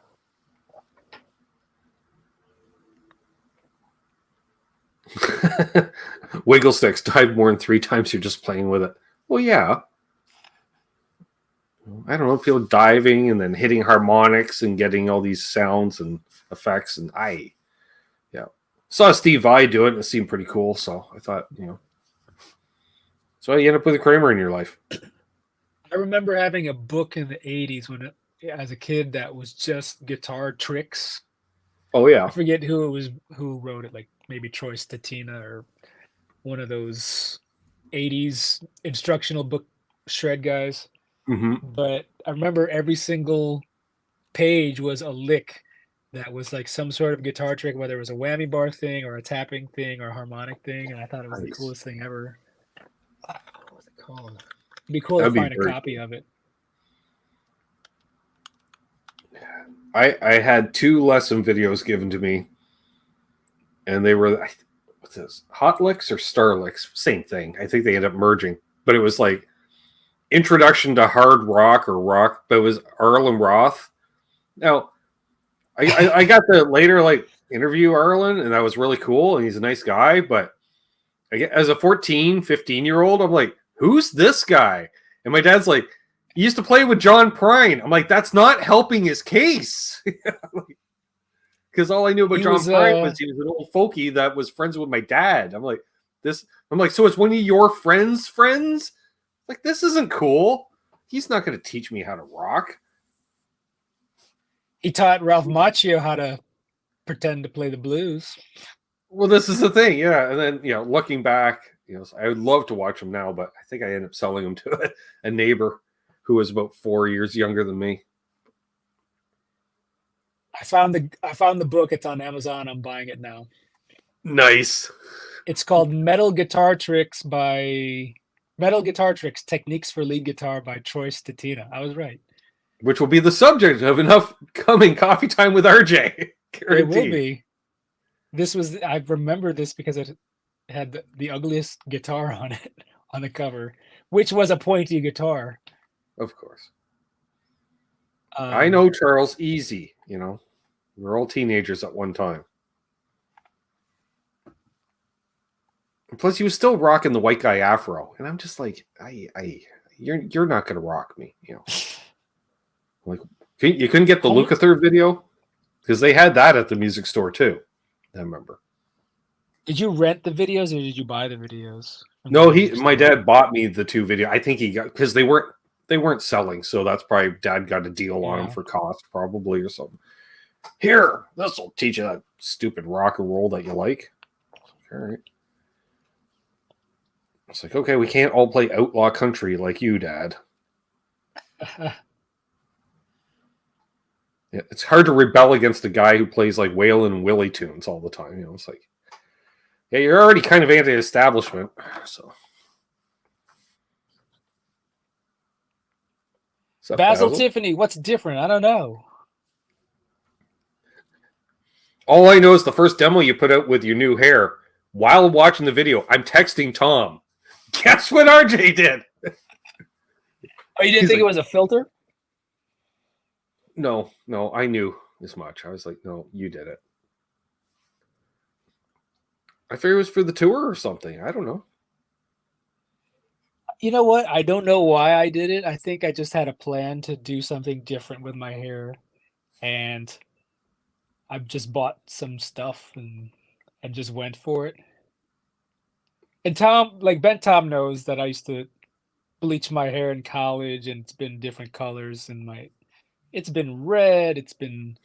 Wiggle sticks dive more than 3 times. You're just playing with it. Well, yeah. I don't know, people diving and then hitting harmonics and getting all these sounds and effects. And saw Steve Vai do it and it seemed pretty cool. So I thought, so you end up with a Kramer in your life. I remember having a book in the 80s as a kid that was just guitar tricks. Oh yeah. I forget who wrote it, like maybe Troy Statina or one of those 80s instructional book shred guys. Mm-hmm. But I remember every single page was a lick that was like some sort of guitar trick, whether it was a whammy bar thing or a tapping thing or a harmonic thing, and I thought it was the coolest thing ever. What was it called? It'd be cool to find a copy of it. I had 2 lesson videos given to me, and they were, what's this, Hot Licks or Star Licks? Same thing. I think they ended up merging, but it was like Introduction to Hard Rock or Rock, but it was Arlen Roth. Now, I got the later interview Arlen, and that was really cool, and he's a nice guy, but as a 14, 15-year-old, I'm like, who's this guy? And my dad's like, he used to play with John Prine. I'm like, that's not helping his case. Because all I knew about John Prine was he was an old folkie that was friends with my dad. I'm like, so it's one of your friends' friends? Like, this isn't cool. He's not going to teach me how to rock. He taught Ralph Macchio how to pretend to play the blues. Well, this is the thing, yeah. And then, looking back, I would love to watch him now, but I think I ended up selling him to a neighbor who was about 4 years younger than me. I found the book. It's on Amazon. I'm buying it now. Nice. It's called Metal Guitar Tricks Techniques for Lead Guitar by Troy Statina. I was right. Which will be the subject of an upcoming Coffee Time with RJ. It will be. I remember this because it had the ugliest guitar on it on the cover, which was a pointy guitar. Of course. I know, Charles, easy, We're all teenagers at one time. And plus, he was still rocking the white guy afro. And I'm just like, you're not going to rock me, Like, you couldn't get the Lukather video? Because they had that at the music store, too. I remember. Did you rent the videos or did you buy the videos? No, my dad bought me the 2 videos. I think he got, because they weren't selling, so that's probably dad got a deal on them for cost, probably, or something. Here, this will teach you that stupid rock and roll that you like. All right. It's like, okay, we can't all play outlaw country like you, Dad. Yeah, it's hard to rebel against a guy who plays like Waylon and Willie tunes all the time. It's like, yeah, you're already kind of anti-establishment, so. Basil Tiffany, what's different? I don't know. All I know is the first demo you put out with your new hair. While watching the video, I'm texting Tom. Guess what RJ did? Oh, you didn't think it was a filter? No, I knew as much. I was like, no, you did it. I figured it was for the tour or something. I don't know. You know what? I don't know why I did it. I think I just had a plan to do something different with my hair. And I've just bought some stuff and just went for it. And Tom knows that I used to bleach my hair in college, and it's been different colors, and it's been red, it's been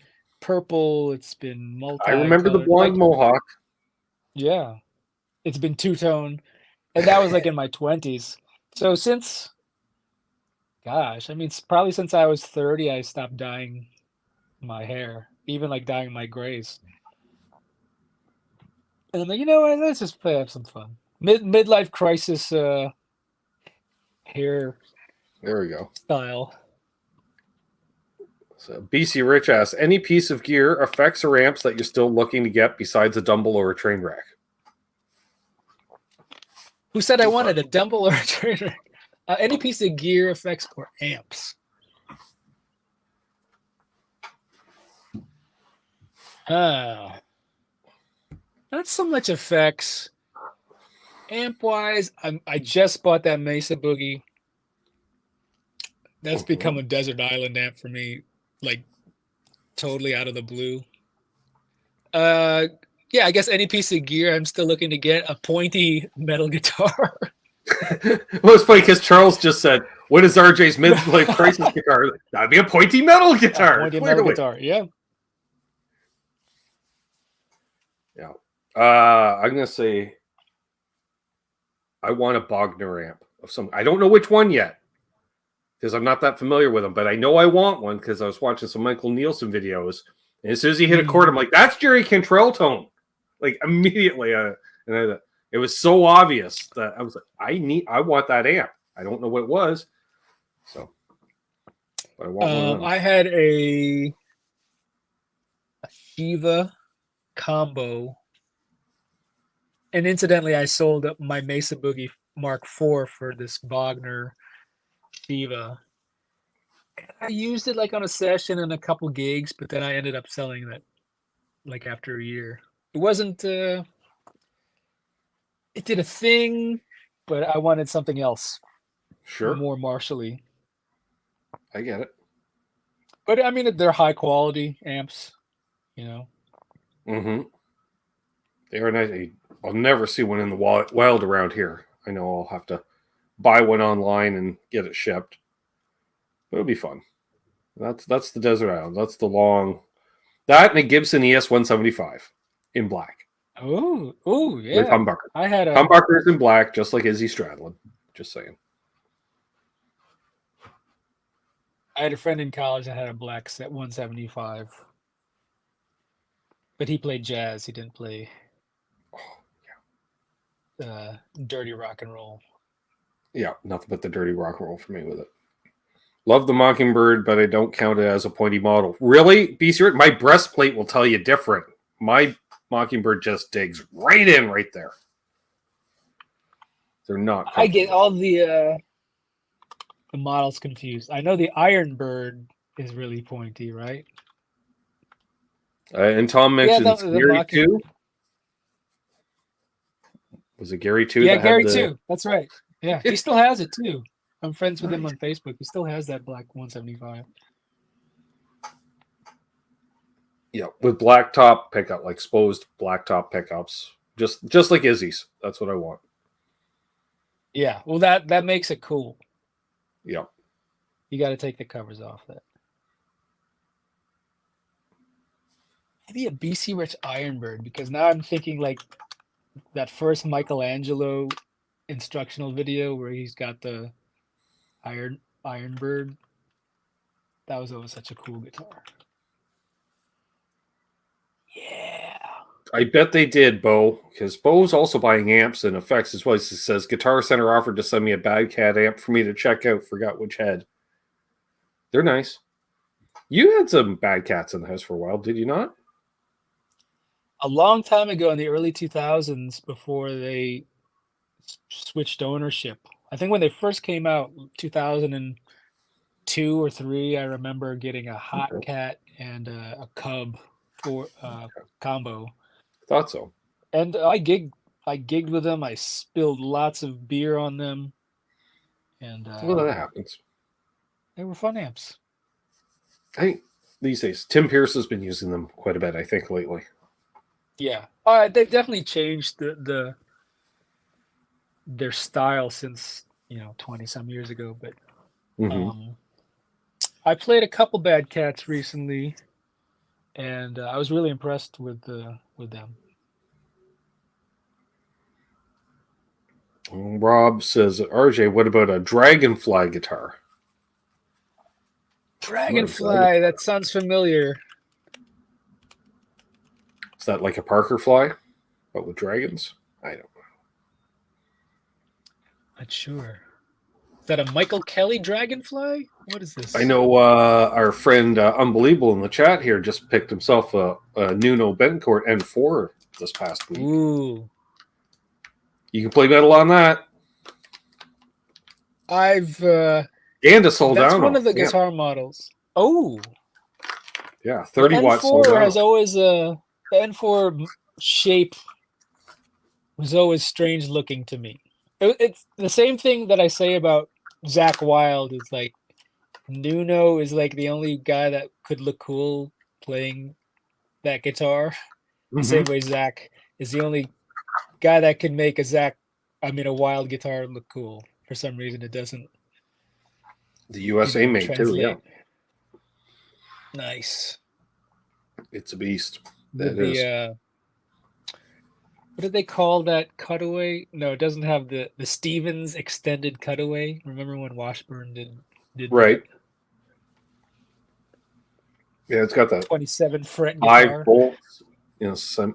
purple, it's been multi. I remember the blonde mohawk. Yeah, it's been two-tone, and that was like in my 20s. So probably since I was 30, I stopped dyeing my hair, even like dyeing my grays. And I'm like, you know what? Let's just have some fun. Midlife crisis hair. There we go. Style. So BC Rich asks, any piece of gear, effects, or amps that you're still looking to get besides a Dumble or a train wreck? Who said I wanted a Dumble or a train wreck? Any piece of gear, effects, or amps. Not so much effects. Amp wise, I just bought that Mesa Boogie. That's Mhm. become a desert island amp for me, like totally out of the blue. Yeah, I guess any piece of gear I'm still looking to get a pointy metal guitar. Well, it's funny because Charles just said, "What is RJ's midlife crisis guitar?" That'd be a pointy metal A guitar. pointy metal Clearly. guitar, yeah. Yeah. I'm gonna say I want a Bogner amp of some. I don't know which one yet because I'm not that familiar with them, but I know I want one because I was watching some Michael Nielsen videos, and as soon as he hit a chord, I'm like, "That's Jerry Cantrell tone!" Like immediately, it was so obvious that I was like, I want that amp. I don't know what it was, so but I want one of them. I had a Shiva combo, and incidentally, I sold my Mesa Boogie Mark IV for this Bogner Shiva. I used it like on a session and a couple gigs, but then I ended up selling that like after a year. It wasn't. It did a thing, but I wanted something else, Sure, more martially. I get it. But I mean, they're high quality amps, you know. Mm-hmm. They are nice. I'll never see one in the wild around here. I know I'll have to buy one online and get it shipped. It'll be fun. That's the desert island. That's the long that and a Gibson ES 175 in black Oh, with yeah. humbucker. I had a Humbuckers in black, just like Izzy Stradlin. Just saying. friend in college that had a black set 175, but he played jazz. He didn't play dirty rock and roll. Yeah, nothing but the dirty rock and roll for me with it. Love the Mockingbird, but I don't count it as a pointy model. Really? BC, my breastplate will tell you different. My Mockingbird just digs right in right there. They're not. I get all the models confused. I know the Ironbird is really pointy, right? And Tom mentions the Gary Mocking- too. Was it Gary too? Yeah, that Gary had the... too. That's right. Yeah, he still has it too. I'm friends with him on Facebook. He still has that black 175. Yeah, with black top pickup, like exposed black top pickups, just like Izzy's. That's what I want. Yeah, well, that makes it cool. Yeah, You got to take the covers off that. Maybe a BC Rich Ironbird, because now I'm thinking like that first Michelangelo instructional video where he's got the Ironbird. That was always such a cool guitar. Yeah. I bet they did, Bo, because Bo's also buying amps and effects as well. He says Guitar Center offered to send me a Bad Cat amp for me to check out. Forgot which head. They're nice. You had some Bad Cats in the house for a while, did you not? A long time ago in the early 2000s, before they switched ownership. I think when they first came out, 2002 or 3, I remember getting a Hot Cat and a Cub for combo. Thought so. And I gigged with them. I spilled lots of beer on them, and Well, that happens. they were fun amps. I think these days Tim Pierce has been using them quite a bit. I think lately. Yeah, they've definitely changed their style since 20 some years ago. But I played a couple Bad Cats recently, and I was really impressed with them. Rob says, RJ, what about a Dragonfly guitar? Dragonfly, that sounds familiar. Is that like a Parker Fly, but with dragons? I don't know. Not sure. Is that a Michael Kelly Dragonfly? What is this? I know our friend Unbelievable in the chat here just picked himself a Nuno Bencourt N4 this past week. Ooh. You can play metal on that. I've and a Soldano. That's one of the guitar models. Oh. Yeah, 30-watt N4 Soldano. has always the N4 shape was always strange looking to me. It's the same thing that I say about Zakk Wylde. It's like Nuno is like the only guy that could look cool playing that guitar. The same way Zach is the only guy that can make a wild guitar look cool. For some reason, it doesn't. The USA made translate. too, yeah. Nice. It's a beast. With the what did they call that cutaway? No, it doesn't have the Stevens extended cutaway. Remember when Washburn did right? That? Yeah, it's got that 27 fret guitar. 5 bolts. Some.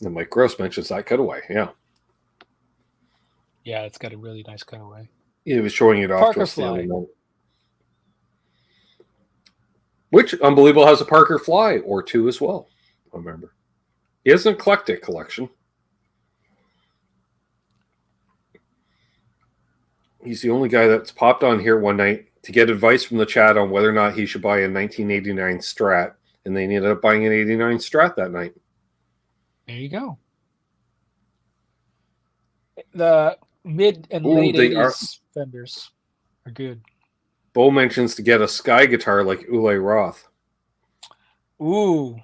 And Mike Gross mentions that cutaway. Yeah. Yeah, it's got a really nice cutaway. He was showing it off Parker to us the Fly. other night. Which Unbelievable has a Parker Fly or 2 as well. I remember. He has an eclectic collection. He's the only guy that's popped on here one night to get advice from the chat on whether or not he should buy a 1989 Strat, and they ended up buying an 89 Strat that night. There you go. The mid and late 80s Fenders are good. Bo mentions to get a Sky guitar like Ule Roth. Ooh.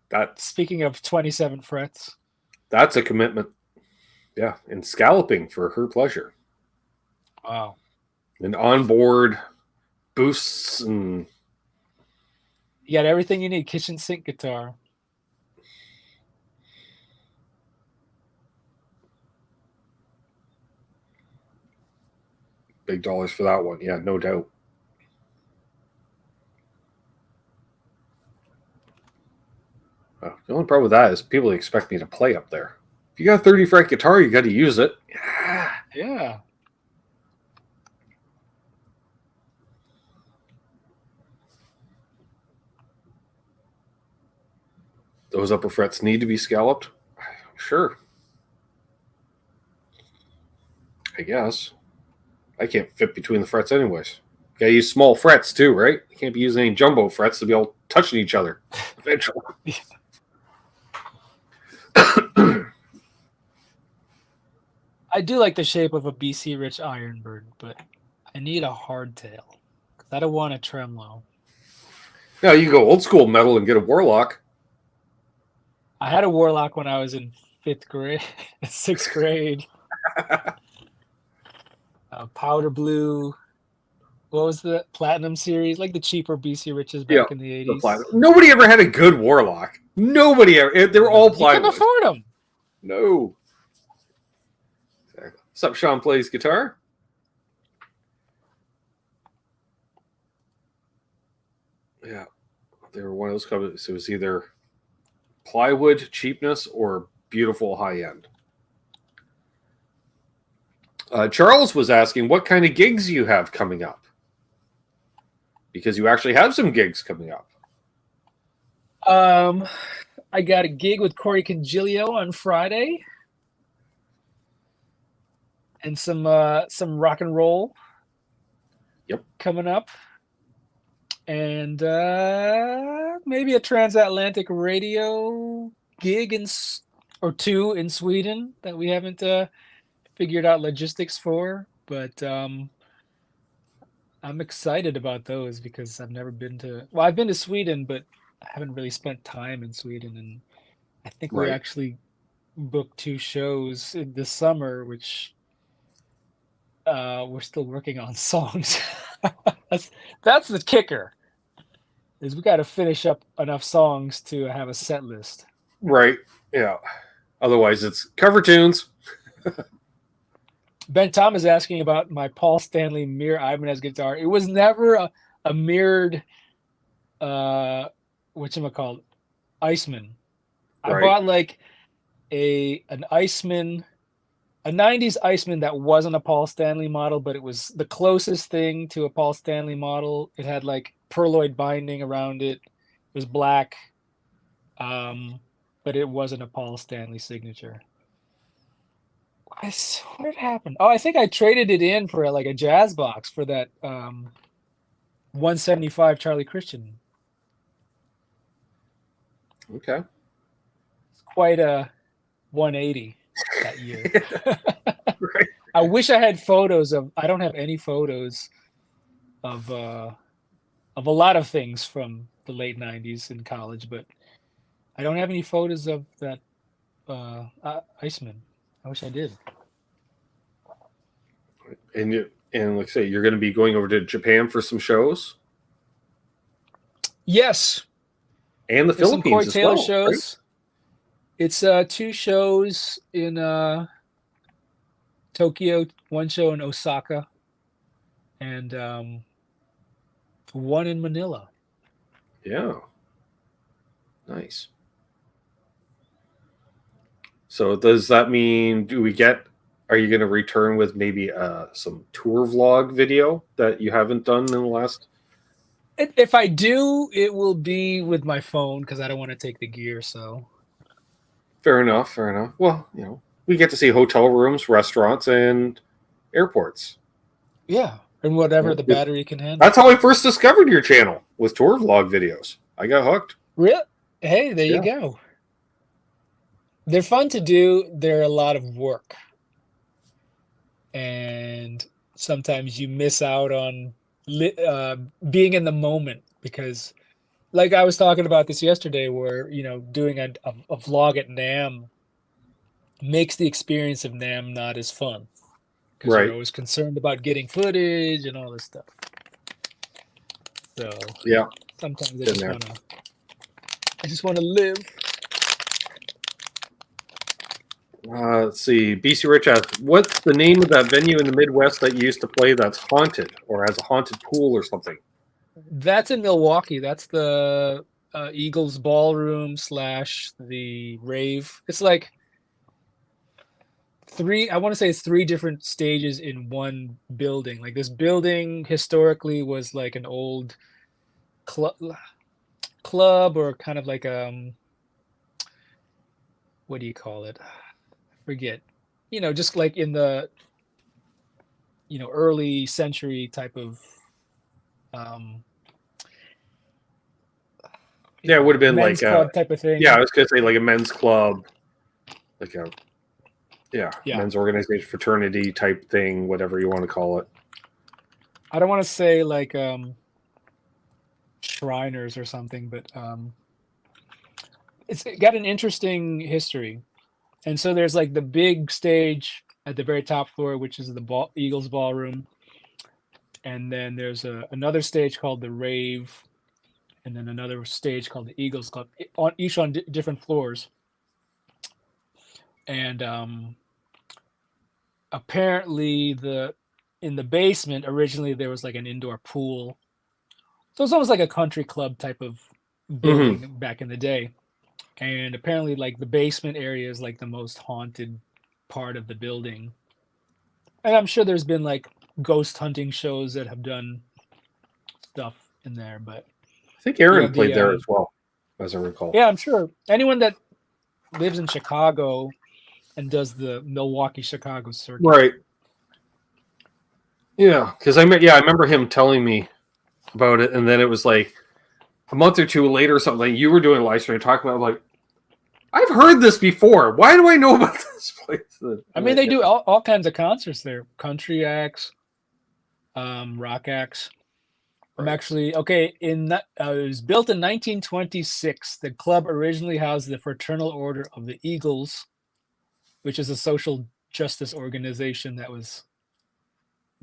That's speaking of 27 frets. That's a commitment. Yeah, and scalloping for her pleasure. Wow. And onboard boosts and you got everything you need. Kitchen sink guitar. big dollars for that one. Yeah, no doubt. The only problem with that is people expect me to play up there. If you got a 30 fret guitar, you got to use it. Yeah. Those upper frets need to be scalloped? Sure. I guess. I can't fit between the frets anyways. You gotta use small frets too, right? You can't be using any jumbo frets to be all touching each other eventually. I do like the shape of a BC Rich Ironbird, but I need a hardtail because I don't want a tremolo. No, you can go old school metal and get a Warlock. I had a Warlock when I was in 6th grade. Powder blue. What was the Platinum series? Like the cheaper BC Riches back in the 80s. Nobody ever had a good Warlock. Nobody ever. They were all plywood. You couldn't afford them. No. What's up, Sean plays guitar? Yeah. They were one of those companies. It was either plywood cheapness or beautiful high end. Charles was asking what kind of gigs you have coming up. Because you actually have some gigs coming up. I got a gig with Corey Congilio on Friday. And some rock and roll. Yep. Coming up. And maybe a transatlantic radio gig or two in Sweden that we haven't figured out logistics for. But I'm excited about those because I've never been to... Well, I've been to Sweden, but I haven't really spent time in Sweden. And I think we actually booked 2 shows in the summer, which... we're still working on songs. That's the kicker. Is we got to finish up enough songs to have a set list. Right. Yeah. Otherwise, it's cover tunes. Ben Tom is asking about my Paul Stanley Mirror Ibanez guitar. It was never a mirrored, whatchamacallit, Iceman. I bought like an Iceman. A 90s Iceman that wasn't a Paul Stanley model, but it was the closest thing to a Paul Stanley model. It had like perloid binding around it. It was black, but it wasn't a Paul Stanley signature. What did happen? Oh, I think I traded it in for like a jazz box for that 175 Charlie Christian. Okay. It's quite a 180. That year. I wish I had photos of. I don't have any photos of a lot of things from the late '90s in college, but I don't have any photos of that Iceman. I wish I did. And like I say, you're going to be going over to Japan for some shows Yes, and the there's some Corey Philippines as Taylor well. shows. Right? It's 2 shows in Tokyo, 1 show in Osaka, and 1 in Manila. Yeah. Nice. So does that mean are you going to return with maybe some tour vlog video that you haven't done in the last? If I do, it will be with my phone because I don't want to take the gear. So Fair enough. Fair enough. Well, we get to see hotel rooms, restaurants, and airports. yeah, and whatever the battery can handle. That's how I first discovered your channel, with tour vlog videos. I got hooked. Really? Hey, there you go. They're fun to do. They're a lot of work. And sometimes you miss out on being in the moment because, like I was talking about this yesterday, where, doing a vlog at NAMM makes the experience of NAMM not as fun. Because you're always concerned about getting footage and all this stuff. So yeah, sometimes I just want to live. Let's see. BC Rich asks, what's the name of that venue in the Midwest that you used to play that's haunted or has a haunted pool or something? That's in Milwaukee. That's the Eagles Ballroom / the Rave. It's like I want to say it's 3 different stages in one building. Like, this building historically was like an old club or kind of like what do you call it? Forget. Just like in the early century type of it would have been men's like club type of thing. Yeah, I was gonna say like a men's club, like a men's organization, fraternity type thing, whatever you want to call it. I don't want to say like Shriners or something, but it's got an interesting history. And so there's like the big stage at the very top floor, which is the Eagles Ballroom. And then there's another stage called the Rave, and then another stage called the Eagles Club, each on different floors. And apparently in the basement, originally there was like an indoor pool. So it's almost like a country club type of building back in the day. And apparently like the basement area is like the most haunted part of the building. And I'm sure there's been like ghost hunting shows that have done stuff in there, but I think Aaron played there as well, as I recall. Yeah, I'm sure. Anyone that lives in Chicago and does the Milwaukee-Chicago circuit. Right. Yeah, because I remember him telling me about it, and then it was like a month or 2 later or something. Like, you were doing a live stream talking about, like, I've heard this before. Why do I know about this place? I mean, they do all kinds of concerts there. Country acts, rock acts. Right. I'm actually, it was built in 1926. The club originally housed the Fraternal Order of the Eagles, which is a social justice organization that was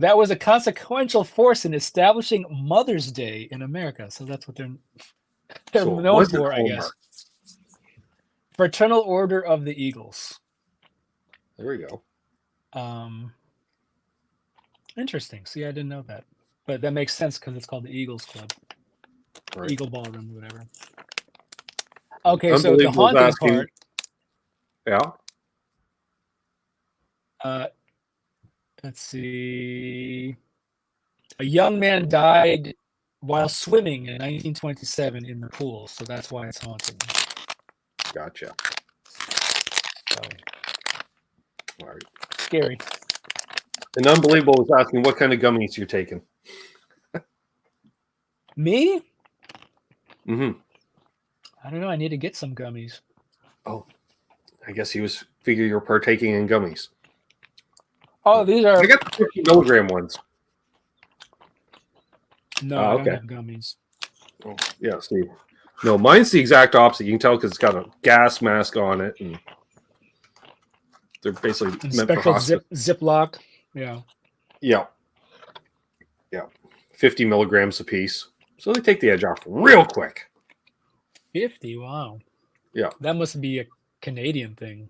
a consequential force in establishing Mother's Day in America. So that's what they're known for, I guess. Fraternal Order of the Eagles. There we go. Interesting. See, I didn't know that. But that makes sense because it's called the Eagles Club. Right. Eagle Ballroom, whatever. Okay, so the haunting part. Yeah. Let's see. A young man died while swimming in 1927 in the pool, so that's why it's haunted. Gotcha. So, all right. Scary. And Unbelievable was asking what kind of gummies you're taking. Me? Mm-hmm. I don't know. I need to get some gummies. Oh, I guess he was figuring you're partaking in gummies. Oh, these are. I got the 50 milligram ones. No, Oh, I okay. don't have gummies. Oh, yeah, see. No, mine's the exact opposite. You can tell because it's got a gas mask on it, and they're basically And meant for special hospital. ziplock. Yeah. Yeah. 50 milligrams a piece. So they take the edge off real quick. 50. Wow. Yeah. That must be a Canadian thing.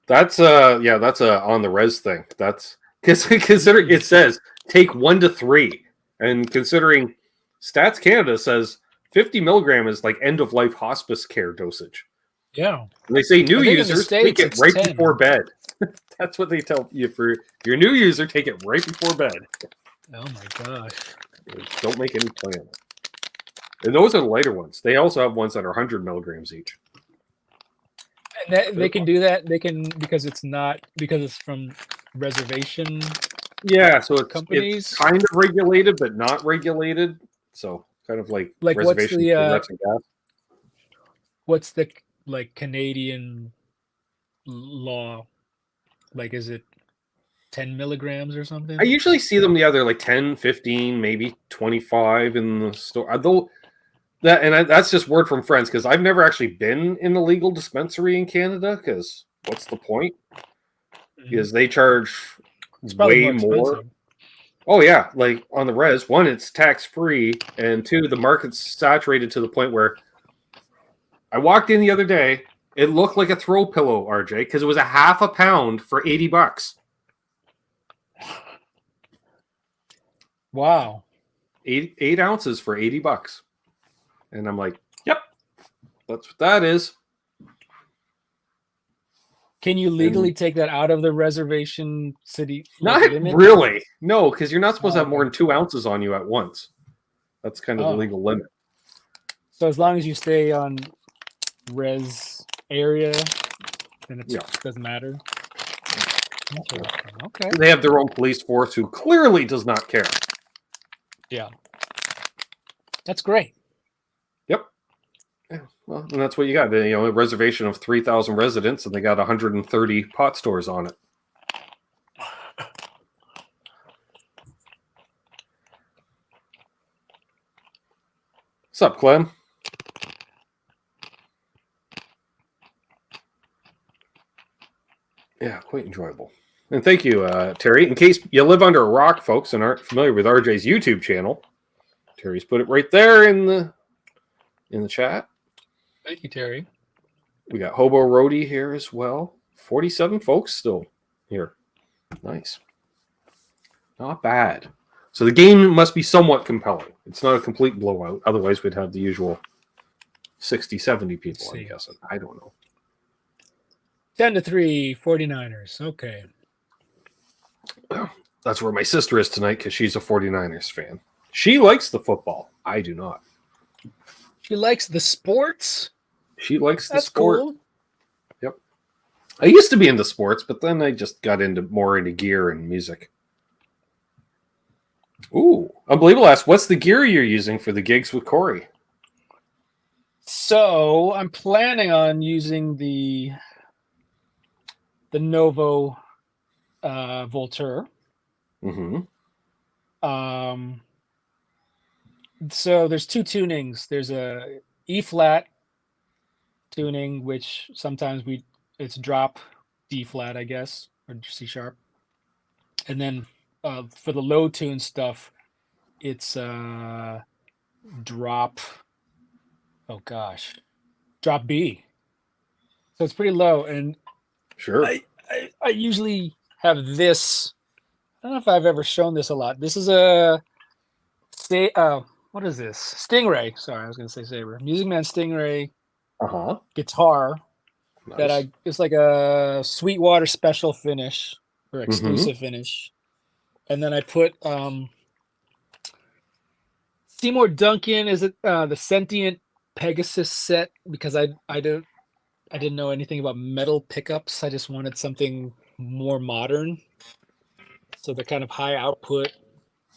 That's that's a on the res thing. That's because consider it says take 1 to 3, and considering Stats Canada says 50 milligram is like end of life hospice care dosage. Yeah. And they say new I think in the users States, take it it's right 10. before bed. That's what they tell you for your new user. Take it right before bed. Oh my gosh. Don't make any plans. And those are the lighter ones. They also have ones that are 100 milligrams each. And they can do that. They can because it's from reservation. Yeah, so Companies? it's kind of regulated, but not regulated. So kind of like reservation progressive gas. What's the Canadian law? Like, is it 10 milligrams or something? I usually see them the other like 10, 15, maybe 25 in the store. Though that's just word from friends because I've never actually been in a legal dispensary in Canada because what's the point? Because they charge way more. Oh yeah, like on the res, one, it's tax free, and two, the market's saturated to the point where I walked in the other day, it looked like a throw pillow, RJ, because it was a half a pound for $80. Wow. 8 ounces for $80. And I'm like, yep, that's what that is. Can you legally take that out of the reservation city? Not limit? really. No, because you're not supposed to have more than 2 ounces on you at once. That's kind of the legal limit. So as long as you stay on res area, then it doesn't matter. Okay. They have their own police force who clearly does not care. Yeah. That's great. Yep. Yeah, well, and that's what you got. A reservation of 3,000 residents, and they got 130 pot stores on it. What's up, Clem? Yeah, quite enjoyable. And thank you, Terry. In case you live under a rock, folks, and aren't familiar with RJ's YouTube channel, Terry's put it right there in the chat. Thank you, Terry. We got Hobo Roadie here as well. 47 folks still here. Nice. Not bad. So the game must be somewhat compelling. It's not a complete blowout. Otherwise, we'd have the usual 60, 70 people, I'm guessing. I don't know. 10-3, 49ers. Okay. That's where my sister is tonight because she's a 49ers fan. She likes the football. I do not. She likes the sports? She likes the sport. Cool. Yep. I used to be into sports, but then I just got more into gear and music. Ooh, Unbelievable asks, what's the gear you're using for the gigs with Corey? So I'm planning on using the Novo Volter. Mm-hmm. So there's two tunings. There's a E flat tuning, which sometimes it's drop D flat, I guess, or C sharp. And then for the low tune stuff, it's drop. Oh gosh, drop B. So it's pretty low, and sure. I usually have this. I don't know if I've ever shown this a lot. This is a what is this? Stingray. Sorry, I was going to say Saber. Music Man Stingray guitar. Nice. It's like a Sweetwater special finish or exclusive finish. And then I put Seymour Duncan. Is it the Sentient Pegasus set? Because I didn't know anything about metal pickups. I just wanted something more modern. So they're kind of high output.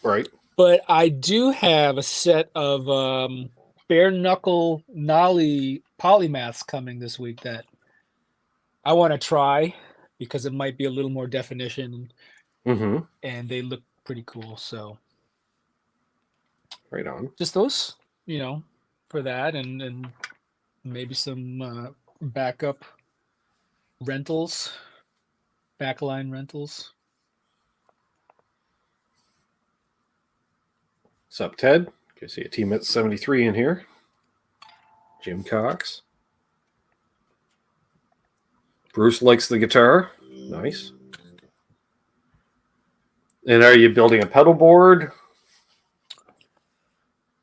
Right. But I do have a set of bare knuckle Nolly polymaths coming this week that I want to try because it might be a little more definition. Mm-hmm. and they look pretty cool. So Right on. just those, for that, and maybe some backup rentals, backline rentals. What's up, Ted? You see a team at 73 in here. Jim Cox. Bruce likes the guitar. Nice. And are you building a pedal board?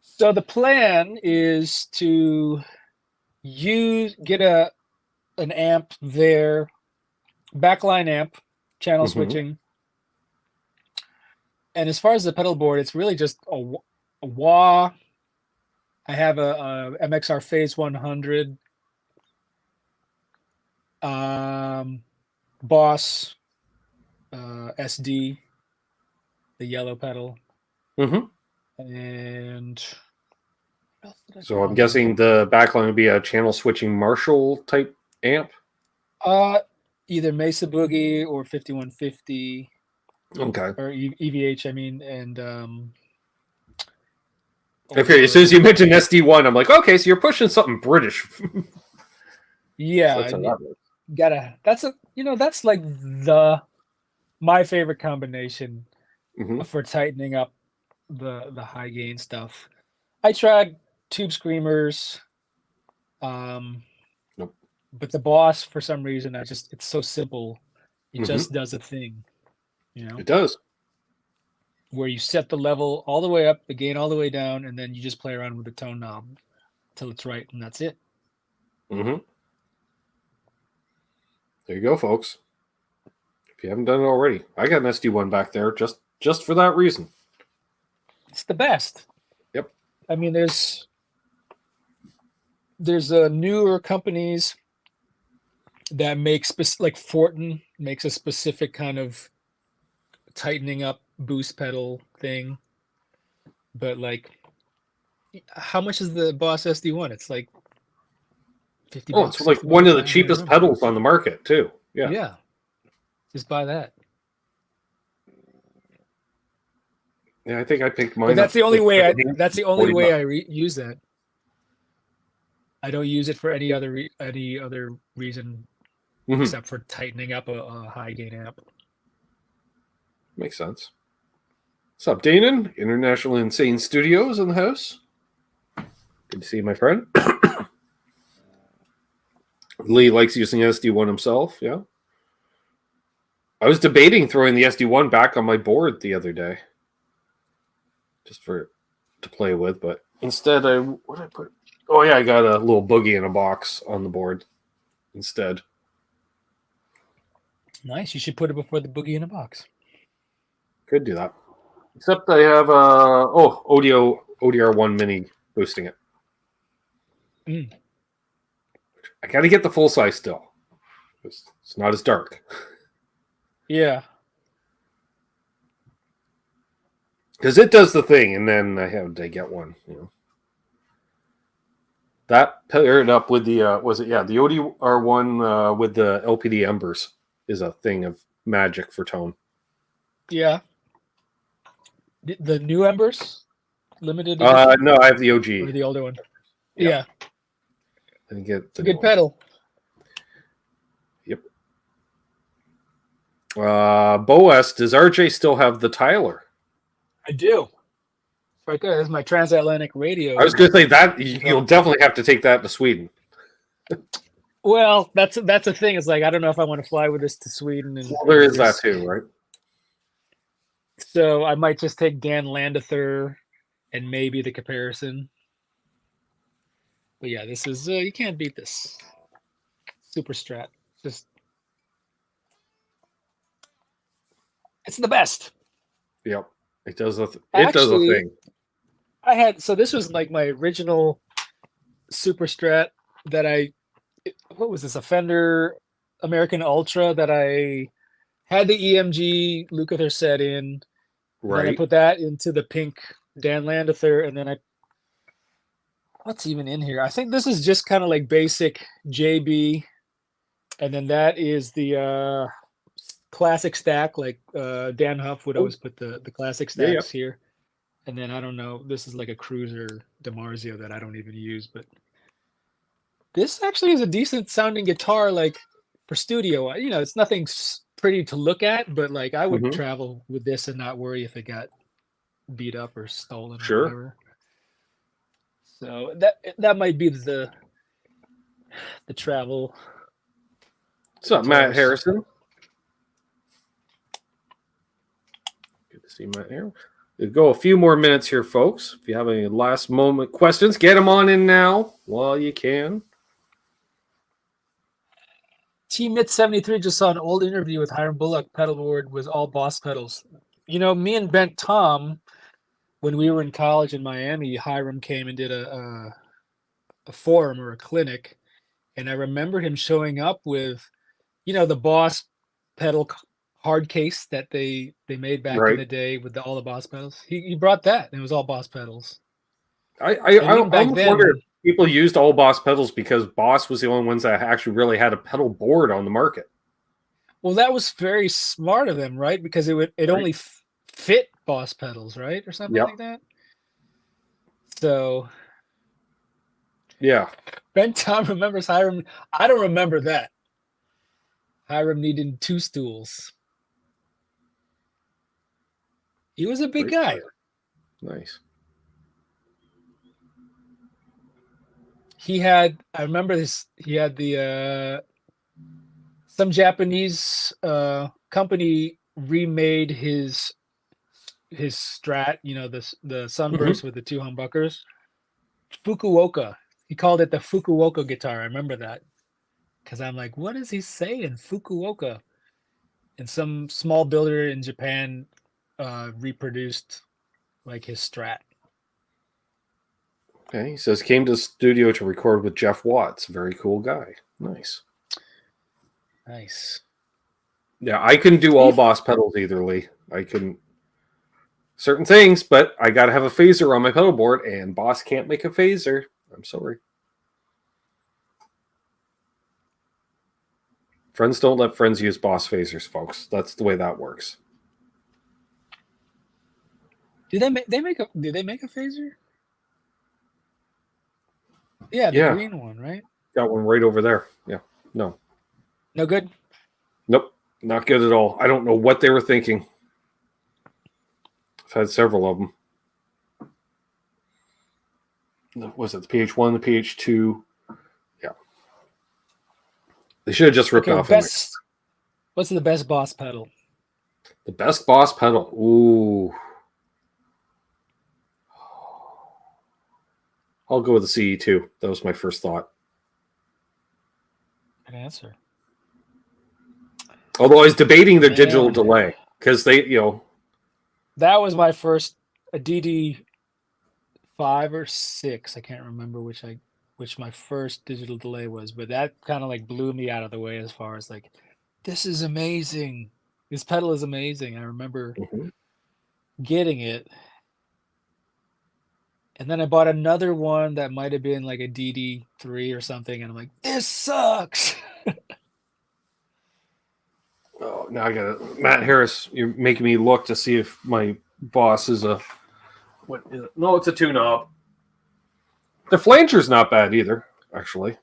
So the plan is to get an amp there, backline amp, channel switching. And as far as the pedal board, it's really just a wah. I have a MXR Phase 100, Boss SD, the yellow pedal, and so I'm guessing the backline would be a channel switching Marshall type amp. Either Mesa Boogie or 5150. Okay. Or EVH, I mean, and okay. As soon as you mentioned SD1, I'm like, okay, so you're pushing something British. Yeah, so that's like my favorite combination for tightening up the high gain stuff. I tried Tube Screamers, nope. But the Boss, for some reason, it's so simple. It just does a thing, It does. Where you set the level all the way up, the gain all the way down, and then you just play around with the tone knob till it's right, and that's it. There you go, folks. If you haven't done it already, I got an SD1 back there just for that reason. It's the best. Yep. I mean, there's newer companies that make like Fortin makes a specific kind of tightening up boost pedal thing, but like, how much is the Boss SD1? It's like $50. Oh, it's like one of the cheapest pedals on the market too. Yeah. Just buy that. Yeah, I think I picked mine. But that's the only way. That's the only way I use that. I don't use it for any other reason except for tightening up a high gain amp. Makes sense. What's up, Danon? International Insane Studios in the house. Good to see you, my friend. Lee likes using SD1 himself. Yeah. I was debating throwing the SD1 back on my board the other day, just to play with, but instead what did I put? Oh yeah, I got a little boogie in a box on the board instead. Nice. You should put it before the boogie in a box. Could do that. Except I have ODR1 Mini boosting it. I got to get the full size still. It's not as dark. Yeah. Because it does the thing, and then I had to get one. That paired up with the the ODR1 with the LPD Embers is a thing of magic for tone. Yeah. The new Embers, limited edition? No, I have the OG or the older one. Yeah. I think it's a good pedal. Yep. Boas, does RJ still have the Tyler? I do. Right there. There's my transatlantic radio. I was going to say that you'll definitely have to take that to Sweden. Well, that's a thing. It's like, I don't know if I want to fly with this to Sweden. And there is that too, right? So I might just take Dan Landether and maybe the comparison. But yeah, this is you can't beat this. Super Strat. It's the best. Yep. It does a thing. This was like my original Super Strat that what was this? A Fender American Ultra that I had the EMG Lukather set in. Right. Then I put that into the pink Dan Landether, and then what's even in here? I think this is just kind of like basic JB, and then that is the classic stack, like Dan Huff would always put the classic Yeah, stacks here. And then I don't know, this is like a Cruiser DiMarzio that I don't even use, but this actually is a decent sounding guitar, like for studio. You know, it's nothing pretty to look at, but like I would Mm-hmm. travel with this and not worry if it got beat up or stolen or Sure. whatever. So that might be the travel. What's up, Matt guitars. Harrison? Good to see Matt here. We'll go a few more minutes here, folks. If you have any last moment questions, get them on in now while you can. T-Mit73 just saw an old interview with Hiram Bullock. Pedalboard was all Boss pedals. You know, me and Bent Tom, when we were in college in Miami, Hiram came and did a forum or a clinic, and I remember him showing up with, you know, the Boss pedal hard case that they made back in the day with all the Boss pedals. He brought that, and it was all Boss pedals. I back almost then, wonder if people used all Boss pedals because Boss was the only ones that actually really had a pedal board on the market. Well, that was very smart of them, right? Because it only fit Boss pedals, right, or something like that. So, yeah, Ben Tom remembers Hiram. I don't remember that. Hiram needed 2 stools. He was a big guy. Nice. He had, I remember this, he had the some Japanese company remade his Strat, you know, the Sunburst with the 2 humbuckers. Fukuoka. He called it the Fukuoka guitar. I remember that. Because I'm like, what is he saying? Fukuoka. And some small builder in Japan reproduced like his Strat. Okay, he says came to the studio to record with Jeff Watts. Very cool guy. Nice. Yeah, I couldn't do all Boss pedals either, Lee. I couldn't certain things, but I got to have a phaser on my pedal board, and Boss can't make a phaser. I'm sorry. Friends don't let friends use Boss phasers, folks. That's the way that works. Did they make a phaser? Yeah, the green one, right? Got one right over there. Yeah. No. No good? Nope. Not good at all. I don't know what they were thinking. I've had several of them. Was it the PH1, the PH2? Yeah. They should have just ripped off. What's the best Boss pedal? The best Boss pedal? Ooh. I'll go with the CE2. That was my first thought. Good answer. Although I was debating the digital delay because they, you know. That was my first a DD5 or 6. I can't remember which my first digital delay was, but that kind of like blew me out of the way as far as like, this is amazing. This pedal is amazing. I remember getting it. And then I bought another one that might have been like a DD3 or something, and I'm like, this sucks. Oh, now I got it. Matt Harris, you're making me look to see if my Boss is a. What is it? No, it's a two-knob. The flanger's not bad either, actually.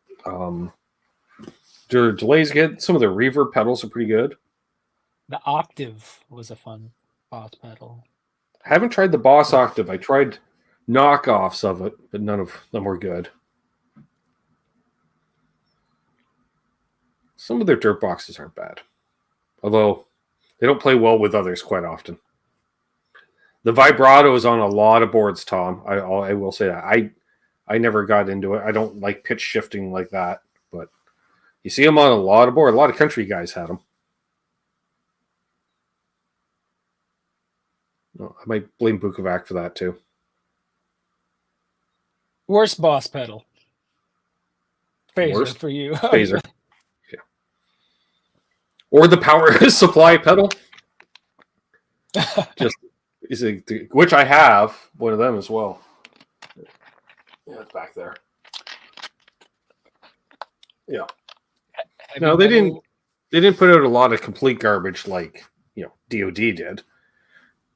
Their delays good. Some of the reverb pedals are pretty good. The Octave was a fun Boss pedal. I haven't tried the Boss Octave. I tried knockoffs of it, but none of them were good. Some of their dirt boxes aren't bad, although they don't play well with others quite often. The vibrato is on a lot of boards, Tom. I will say that. I never got into it. I don't like pitch shifting like that, but you see them on a lot of boards. A lot of country guys had them. Well, I might blame Bukovac for that too. Worst Boss pedal. Phaser Worst? for you. Phaser. Yeah. Or the power supply pedal. Just which I have one of them as well. Yeah, it's back there. Yeah. No, they didn't. They didn't put out a lot of complete garbage like, DOD did,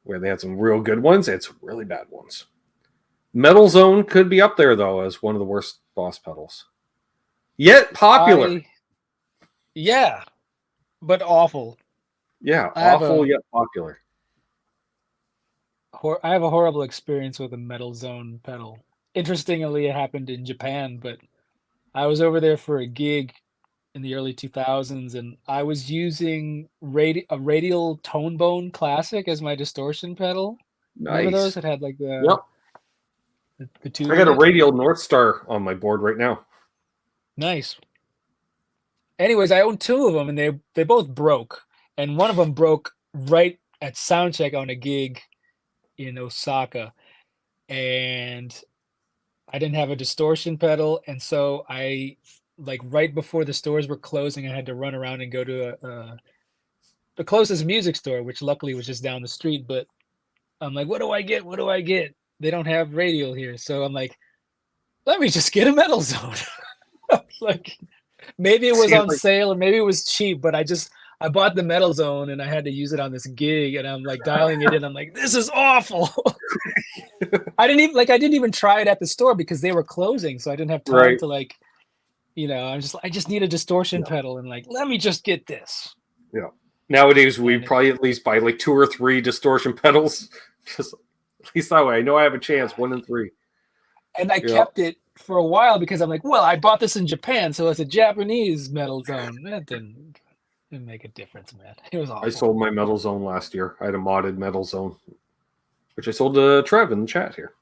where they had some real good ones and some really bad ones. Metal Zone could be up there, though, as one of the worst Boss pedals. Yet popular. Yeah, but awful. Yeah, awful yet popular. I have a horrible experience with a Metal Zone pedal. Interestingly, it happened in Japan, but I was over there for a gig in the early 2000s, and I was using a Radial Tone Bone Classic as my distortion pedal. Nice. Remember those? It had like the tube. I got a Radial North Star on my board right now. Nice. Anyways, I own two of them, and they both broke, and one of them broke right at soundcheck on a gig in Osaka, and I didn't have a distortion pedal, and so I, like, right before the stores were closing, I had to run around and go to the closest music store, which luckily was just down the street. But I'm like, what do I get? What do I get? They don't have Radial here, so I'm like, let me just get a Metal Zone. Like, maybe it was on sale or maybe it was cheap, but I bought the Metal Zone and I had to use it on this gig, and I'm like dialing it in. I'm like, this is awful. I didn't even try it at the store because they were closing, so I didn't have time to I just need a distortion pedal, and like, let me just get this. Yeah. Nowadays we probably at least buy like 2 or 3 distortion pedals. Just at least that way I know I have a chance, 1 in 3. And I kept it for a while because I'm like, well, I bought this in Japan, so it's a Japanese Metal Zone. That didn't make a difference, man. It was awful. I sold my Metal Zone last year. I had a modded Metal Zone, which I sold to Trev in the chat here.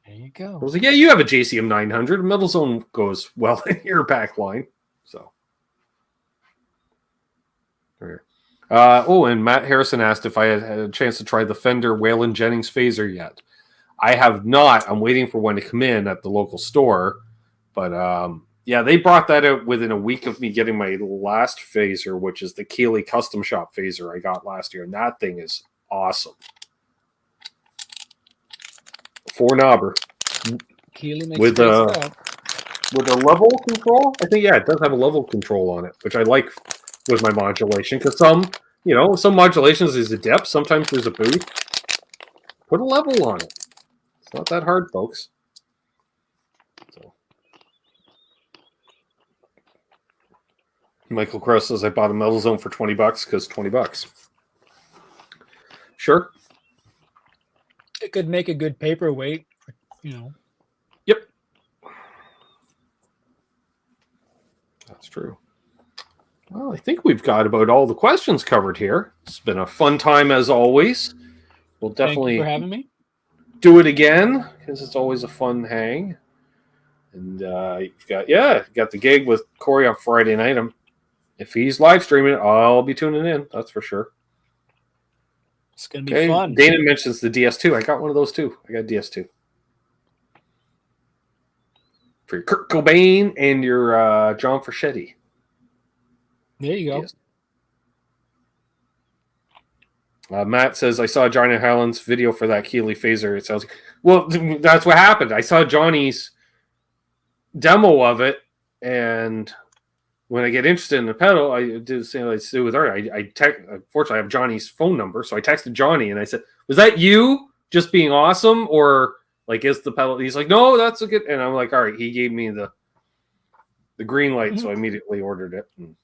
There you go. I was like, yeah, you have a JCM 900. Metal Zone goes well in your back line. So. And Matt Harrison asked if I had a chance to try the Fender Waylon Jennings phaser yet. I have not. I'm waiting for one to come in at the local store. But they brought that out within a week of me getting my last phaser, which is the Keeley Custom Shop phaser I got last year. And that thing is awesome. 4-knobber. Keeley makes with a level control. I think, it does have a level control on it, which I like with my modulation. Because some modulations is a depth. Sometimes there's a boost. Put a level on it. It's not that hard, folks. So. Michael Cross says I bought a Metal Zone for $20 because $20. Sure. It could make a good paperweight, Yep. That's true. Well, I think we've got about all the questions covered here. It's been a fun time as always. We'll definitely Thank you for having me. Do it again because it's always a fun hang. And you've got the gig with Corey on Friday night. If he's live streaming it, I'll be tuning in. That's for sure. It's gonna be fun. Dana mentions the DS2. I got one of those too. I got DS2 for your Kurt Cobain and your John Frusciante. There you go. Yes. Matt says, I saw Johnny Howland's video for that Keeley phaser. It sounds well, that's what happened. I saw Johnny's demo of it, and when I get interested in the pedal, I do the same I do with Art. Unfortunately, I have Johnny's phone number, so I texted Johnny and I said, was that you just being awesome, or like is the pedal? He's like, no, that's a good. And I'm like, all right. He gave me the green light, so I immediately ordered it. And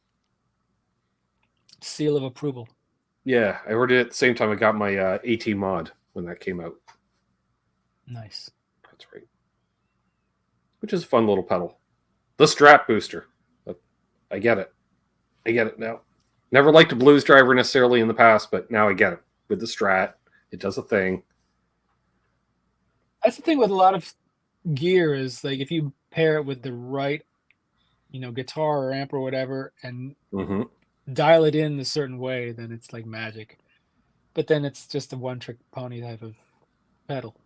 seal of approval. Yeah, I ordered it at the same time I got my AT mod when that came out. Nice. That's right. Which is a fun little pedal. The Strat booster. I get it. I get it now. Never liked a blues driver necessarily in the past, but now I get it. With the Strat, it does a thing. That's the thing with a lot of gear is like if you pair it with the right, guitar or amp or whatever, and dial it in a certain way, then it's like magic. But then it's just a one-trick pony type of pedal.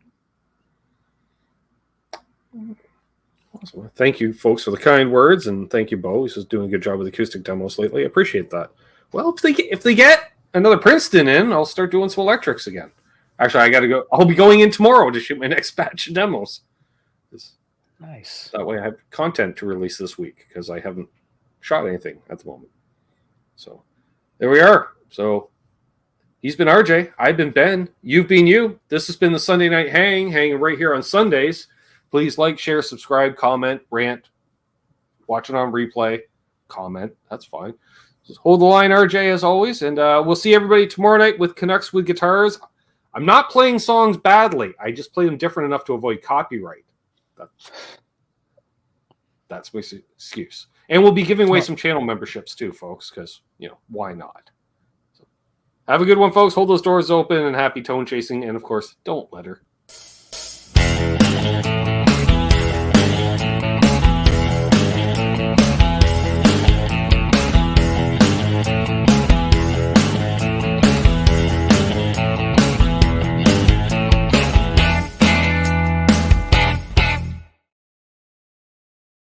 Awesome. Thank you, folks, for the kind words, and thank you, Bo. He's just doing a good job with acoustic demos lately. I appreciate that. Well, if they get another Princeton in, I'll start doing some electrics again. Actually, I got to go. I'll be going in tomorrow to shoot my next batch of demos. Nice. That way, I have content to release this week because I haven't shot anything at the moment. So there we are. So he's been RJ. I've been Ben. You've been you. This has been the Sunday Night hanging right here on Sundays. Please like, share, subscribe, comment, rant, watch it on replay, comment. That's fine. Just hold the line, RJ, as always. And we'll see everybody tomorrow night with Canucks with Guitars. I'm not playing songs badly. I just play them different enough to avoid copyright. That's my excuse. And we'll be giving away some channel memberships too, folks, because, why not? So, have a good one, folks. Hold those doors open and happy tone chasing. And, of course, don't let her.